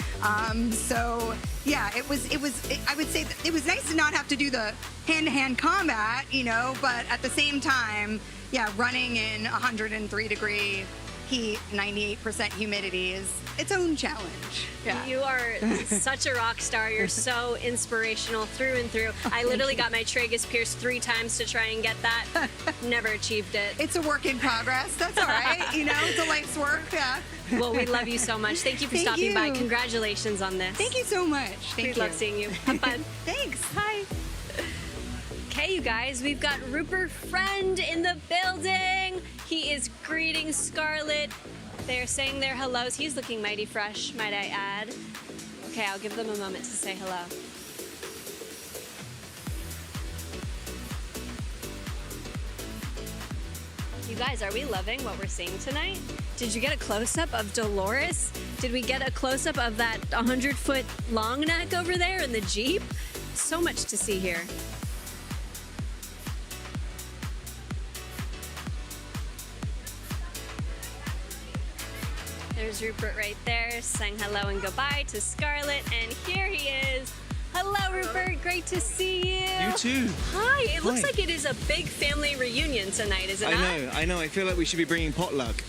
So yeah, it was. I would say that it was nice to not have to do the hand-to-hand combat, but at the same time, yeah, running in 103-degree heat, 98% humidity is its own challenge. Yeah. You are such a rock star. You're so inspirational through and through. I literally got my tragus pierced 3 times to try and get that. Never achieved it. It's a work in progress. That's all right. It's a life's work. Yeah. Well, we love you so much. Thank you for stopping by. Congratulations on this. Thank you so much. We love seeing you. Have fun. Thanks. Hi. Okay, you guys, we've got Rupert Friend in the building. He is greeting Scarlett. They're saying their hellos. He's looking mighty fresh, might I add. Okay, I'll give them a moment to say hello. You guys, are we loving what we're seeing tonight? Did you get a close-up of Dolores? Did we get a close-up of that 100-foot long neck over there in the Jeep? So much to see here. There's Rupert right there, saying hello and goodbye to Scarlett, and here he is. Hello, Rupert. Great to see you. You too. Hi. It looks Hi. like it is a big family reunion tonight, is it not? I know. I feel like we should be bringing potluck.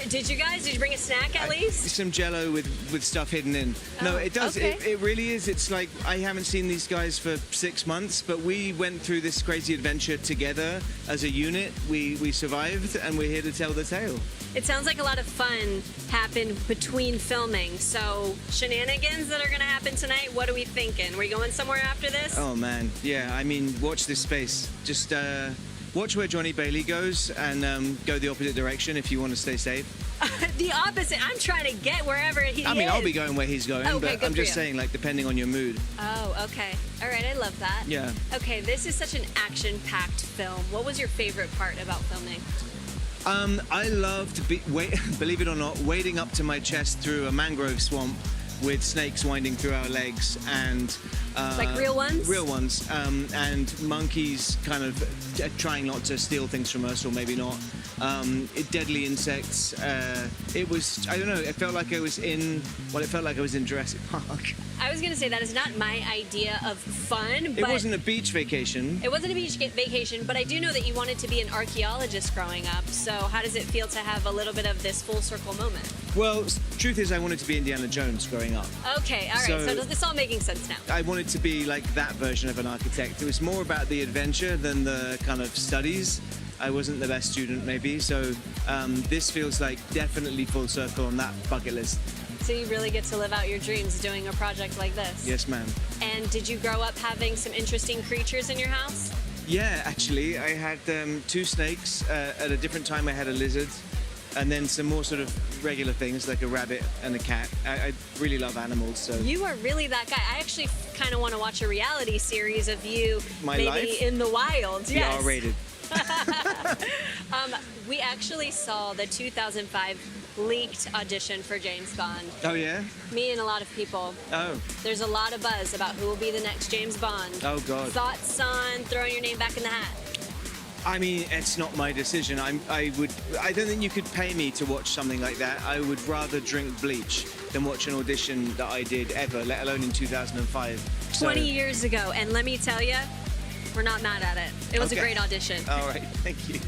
Did you guys? Did you bring a snack at least? Some Jello with stuff hidden in. No, it does. okay. It really is. It's like I haven't seen these guys for 6 months, but we went through this crazy adventure together as a unit. We survived, and we're here to tell the tale. It sounds like a lot of fun happened between filming. So shenanigans that are going to happen tonight. What are we thinking? We going somewhere after this? Oh man, yeah. I mean, watch this space. Just watch where Johnny Bailey goes, and go the opposite direction if you want to stay safe. The opposite. I'm trying to get wherever he is. I mean, I'll be going where he's going, Okay, but I'm good just for you. saying, like, depending on your mood. Oh, okay. All right, I love that. Yeah. Okay, this is such an action-packed film. What was your favorite part about filming? I loved, believe it or not, wading up to my chest through a mangrove swamp with snakes winding through our legs and like real ones? Real ones, and monkeys kind of trying not to steal things from us, or maybe not. Deadly insects. It was, I don't know, it felt like I was in Jurassic Park. I was going to say that is not my idea of fun, but... It wasn't a beach vacation. It wasn't a beach vacation, but I do know that you wanted to be an archaeologist growing up, so how does it feel to have a little bit of this full circle moment? Well, truth is I wanted to be Indiana Jones growing up. Okay, all right, so it's all making sense now. I wanted to be like that version of an architect. It was more about the adventure than the kind of studies. I wasn't the best student, maybe, so this feels like definitely full circle on that bucket list. So you really get to live out your dreams doing a project like this? Yes, ma'am. And did you grow up having some interesting creatures in your house? Yeah, actually, I had 2 snakes. At a different time, I had a lizard. And then some more sort of regular things, like a rabbit and a cat. I really love animals, so... You are really that guy. I actually kind of want to watch a reality series of you maybe life? In the wild. Yes. R-rated. We actually saw the 2005 leaked audition for James Bond. Oh, yeah? Me and a lot of people. Oh. There's a lot of buzz about who will be the next James Bond. Oh, God. Thoughts on throwing your name back in the hat? I mean, it's not my decision. I don't think you could pay me to watch something like that. I would rather drink bleach than watch an audition that I did ever, let alone in 2005. 20 years ago, and let me tell you, we're not mad at it. It was a great audition. All right, thank you.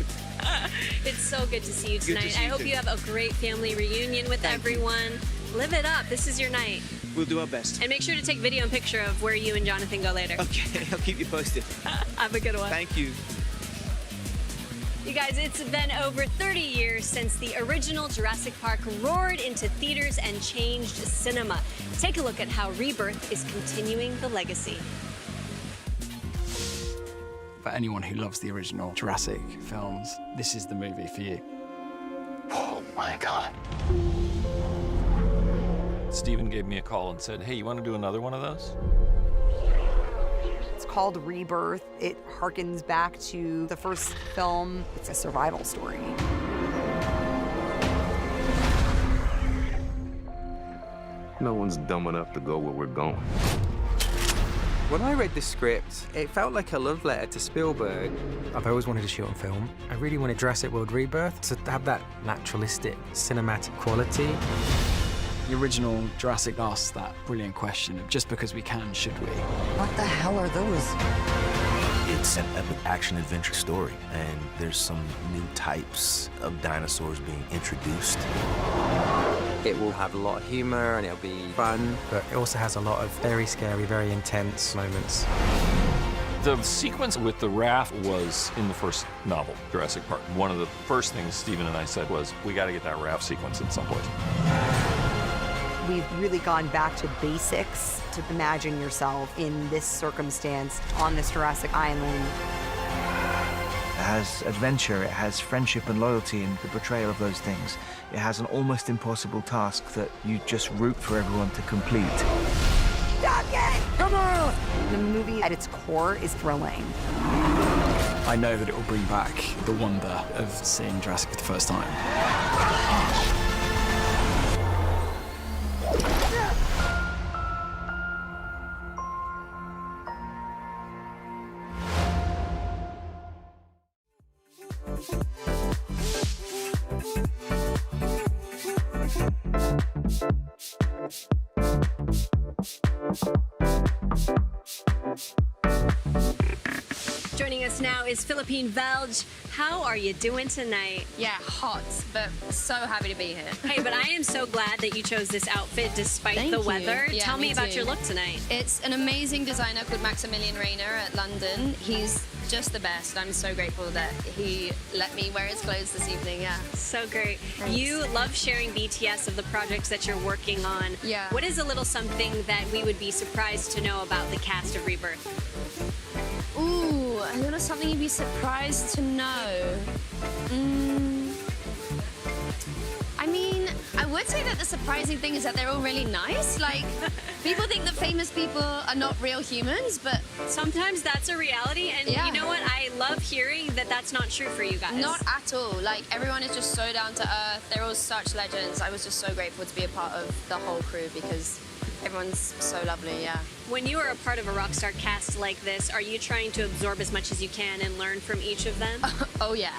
It's so good to see you Good to tonight. see you I hope too. you have a great family reunion with everyone. Live it up. This is your night. We'll do our best. And make sure to take video and picture of where you and Jonathan go later. Okay, I'll keep you posted. Have a good one. Thank you. You guys, it's been over 30 years since the original Jurassic Park roared into theaters and changed cinema. Take a look at how Rebirth is continuing the legacy. For anyone who loves the original Jurassic films, this is the movie for you. Oh my God. Steven gave me a call and said, hey, you want to do another one of those? It's called Rebirth. It harkens back to the first film. It's a survival story. No one's dumb enough to go where we're going. When I read the script, it felt like a love letter to Spielberg. I've always wanted to shoot on film. I really wanted Jurassic World Rebirth to have that naturalistic, cinematic quality. The original Jurassic asked that brilliant question of just because we can, should we? What the hell are those? It's an epic action-adventure story, and there's some new types of dinosaurs being introduced. It will have a lot of humor and it'll be fun, but it also has a lot of very scary, very intense moments. The sequence with the raft was in the first novel, Jurassic Park. One of the first things Steven and I said was, we got to get that raft sequence in some place. We've really gone back to basics to imagine yourself in this circumstance on this Jurassic Island. It has adventure, it has friendship and loyalty and the betrayal of those things. It has an almost impossible task that you just root for everyone to complete. Stop it! Come on! The movie at its core is thrilling. I know that it will bring back the wonder of seeing Jurassic for the first time. Joining us now is Philippine Velge. How are you doing tonight? Yeah, hot, but so happy to be here. Hey, but I am so glad that you chose this outfit despite Thank the you. weather. Yeah, Tell me about too. your look tonight. It's an amazing designer called Maximilian Rayner at London. He's just the best. I'm so grateful that he let me wear his clothes this evening, yeah. So great. Thanks. You love sharing BTS of the projects that you're working on. Yeah. What is a little something that we would be surprised to know about the cast of Rebirth? Ooh, a little something you'd be surprised to know. I mean, I would say that the surprising thing is that they're all really nice. Like, people think that famous people are not real humans, but... Sometimes that's a reality, and Yeah. you know what? I love hearing that that's not true for you guys. Not at all. Like, everyone is just so down to earth. They're all such legends. I was just so grateful to be a part of the whole crew because Everyone's so lovely, yeah. When you are a part of a rockstar cast like this, are you trying to absorb as much as you can and learn from each of them? Oh yeah.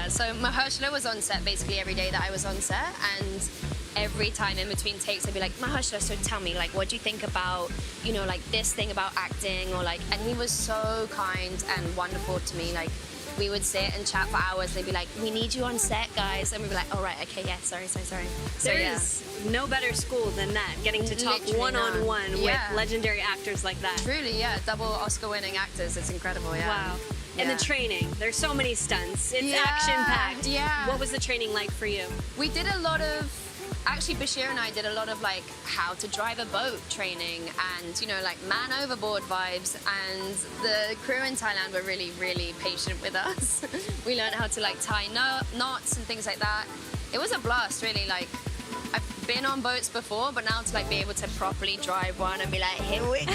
So Mahershala was on set basically every day that I was on set, and every time in between takes I'd be like, Mahershala, so tell me, like, what do you think about, you know, like this thing about acting, or like, and he was so kind and wonderful to me. Like, we would sit and chat for hours. They'd be like, we need you on set, guys. And we'd be like, all right, okay, yeah, sorry. So, There's no better school than that, getting to talk Literally one-on-one none. with Yeah. legendary actors like that. Truly, yeah, double Oscar-winning actors. It's incredible, yeah. Wow. And Yeah. the training, there's so many stunts. It's Yeah, action-packed. yeah. What was the training like for you? We did a lot of, actually Bashir and I did a lot of like how to drive a boat training, and, you know, like man overboard vibes, and the crew in Thailand were really, really patient with us. We learned how to like tie knots and things like that. It was a blast, really. Like, I've been on boats before, but now to like be able to properly drive one and be like, here we go.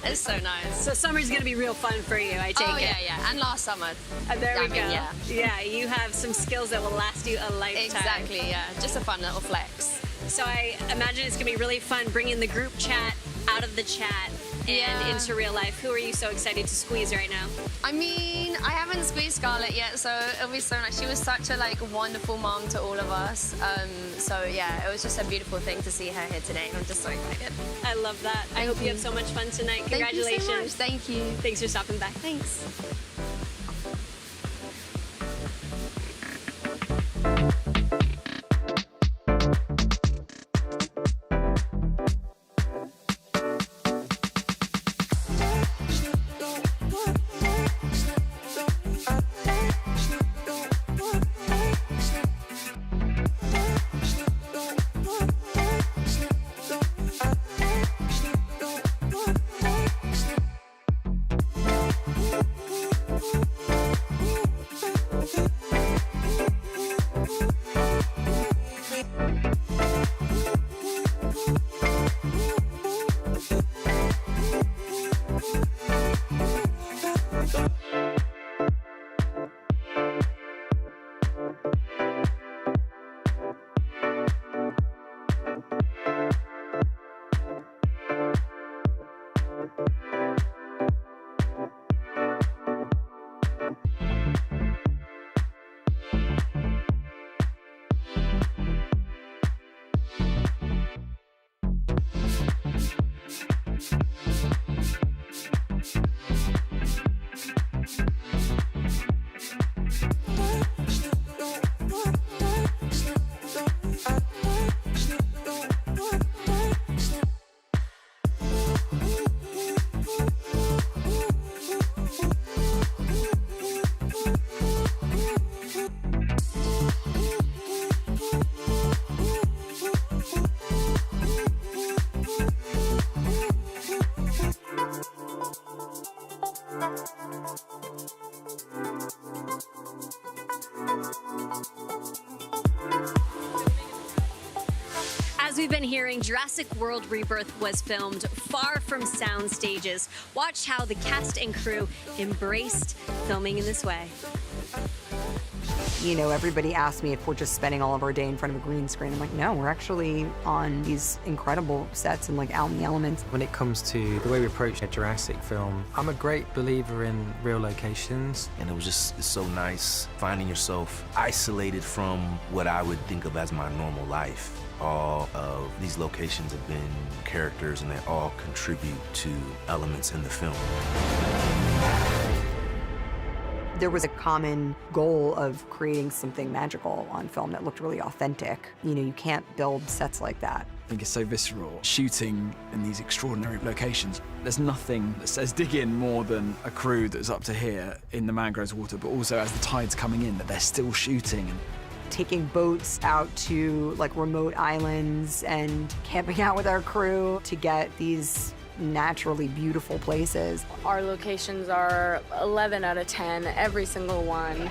It's so nice. So summer's gonna be real fun for you, I take it. Yeah. And last summer. There we I mean, go. yeah. Yeah, you have some skills that will last you a lifetime. Exactly, yeah. Just a fun little flex. So I imagine it's gonna be really fun bringing the group chat out of the chat and into real life. Who are you so excited to squeeze right now? I mean, I haven't squeezed Scarlett yet, so it'll be so nice. She was such a like wonderful mom to all of us. So yeah, it was just a beautiful thing to see her here today, and I'm just so excited. I love that. I hope you have so much fun tonight. Congratulations. Thank you so much. Thank you. Thanks for stopping by. Thanks. As we've been hearing, Jurassic World Rebirth was filmed far from sound stages. Watch how the cast and crew embraced filming in this way. You know, everybody asks me if we're just spending all of our day in front of a green screen. I'm like, no, we're actually on these incredible sets and like out in the elements. When it comes to the way we approach a Jurassic film, I'm a great believer in real locations. And it was just so nice finding yourself isolated from what I would think of as my normal life. All of these locations have been characters, and they all contribute to elements in the film. There was a common goal of creating something magical on film that looked really authentic. You know, you can't build sets like that. I think it's so visceral. Shooting in these extraordinary locations. There's nothing that says dig in more than a crew that's up to here in the mangroves water, but also as the tide's coming in, that they're still shooting. And taking boats out to like remote islands and camping out with our crew to get these naturally beautiful places. Our locations are 11 out of 10, every single one.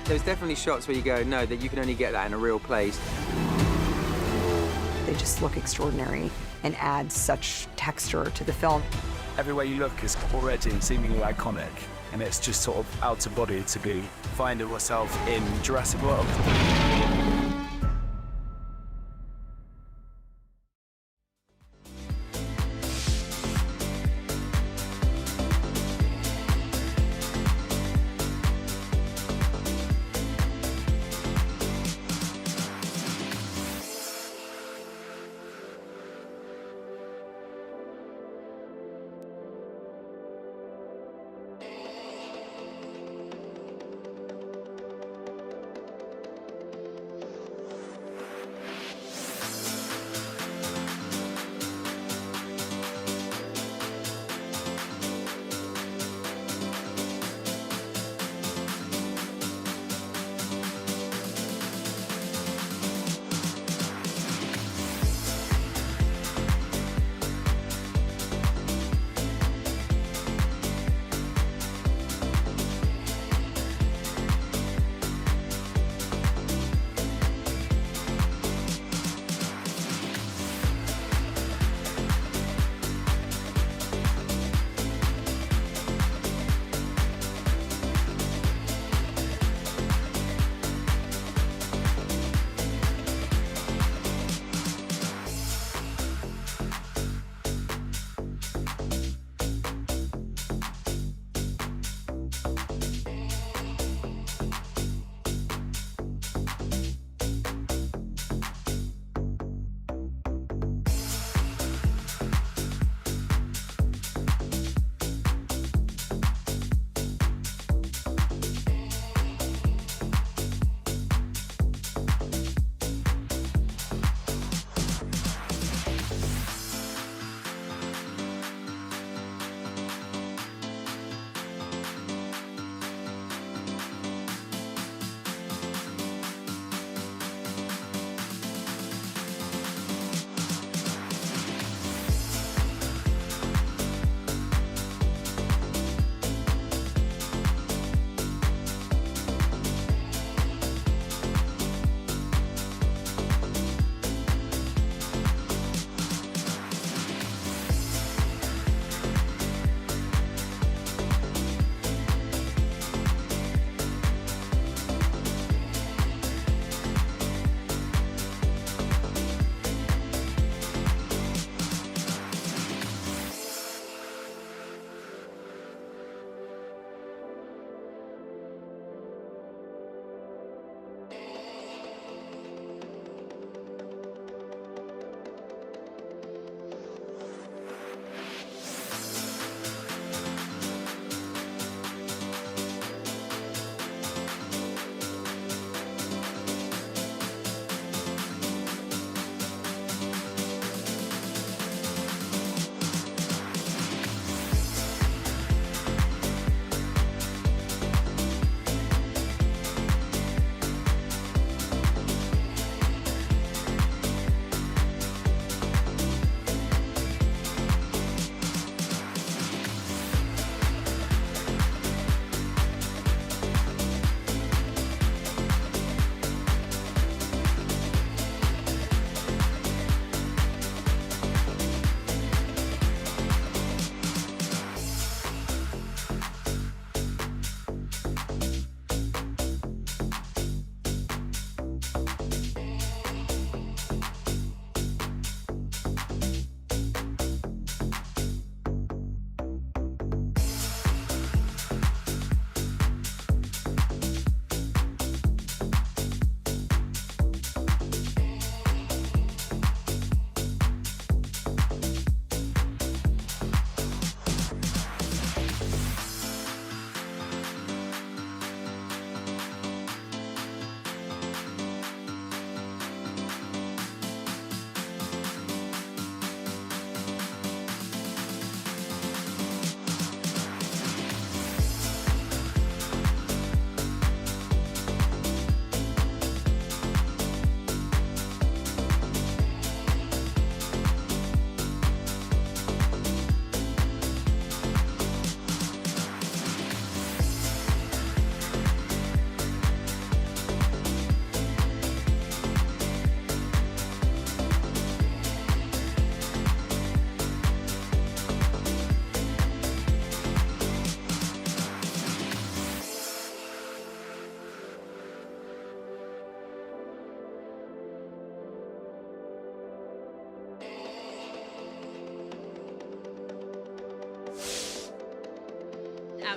There's definitely shots where you go, no, that you can only get that in a real place. They just look extraordinary and add such texture to the film. Everywhere you look is already seemingly iconic, and it's just sort of out of body to be finding yourself in Jurassic World.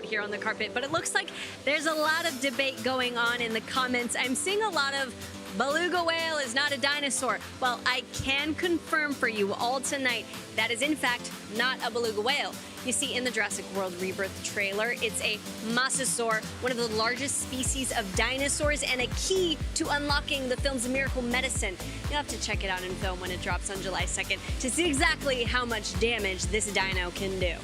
out here on the carpet, but it looks like there's a lot of debate going on in the comments. I'm seeing a lot of beluga whale is not a dinosaur. Well, I can confirm for you all tonight that is in fact not a beluga whale. You see in the Jurassic World Rebirth trailer, it's a mosasaur, one of the largest species of dinosaurs and a key to unlocking the film's miracle medicine. You'll have to check it out in film when it drops on July 2nd to see exactly how much damage this dino can do.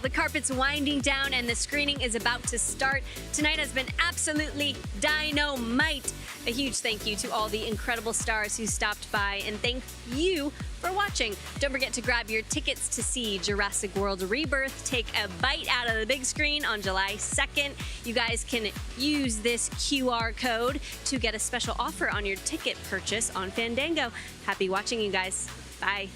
Well, the carpet's winding down and the screening is about to start. Tonight has been absolutely dynamite. A huge thank you to all the incredible stars who stopped by, and thank you for watching. Don't forget to grab your tickets to see Jurassic World Rebirth take a bite out of the big screen on July 2nd. You guys can use this QR code to get a special offer on your ticket purchase on Fandango. Happy watching, you guys. Bye.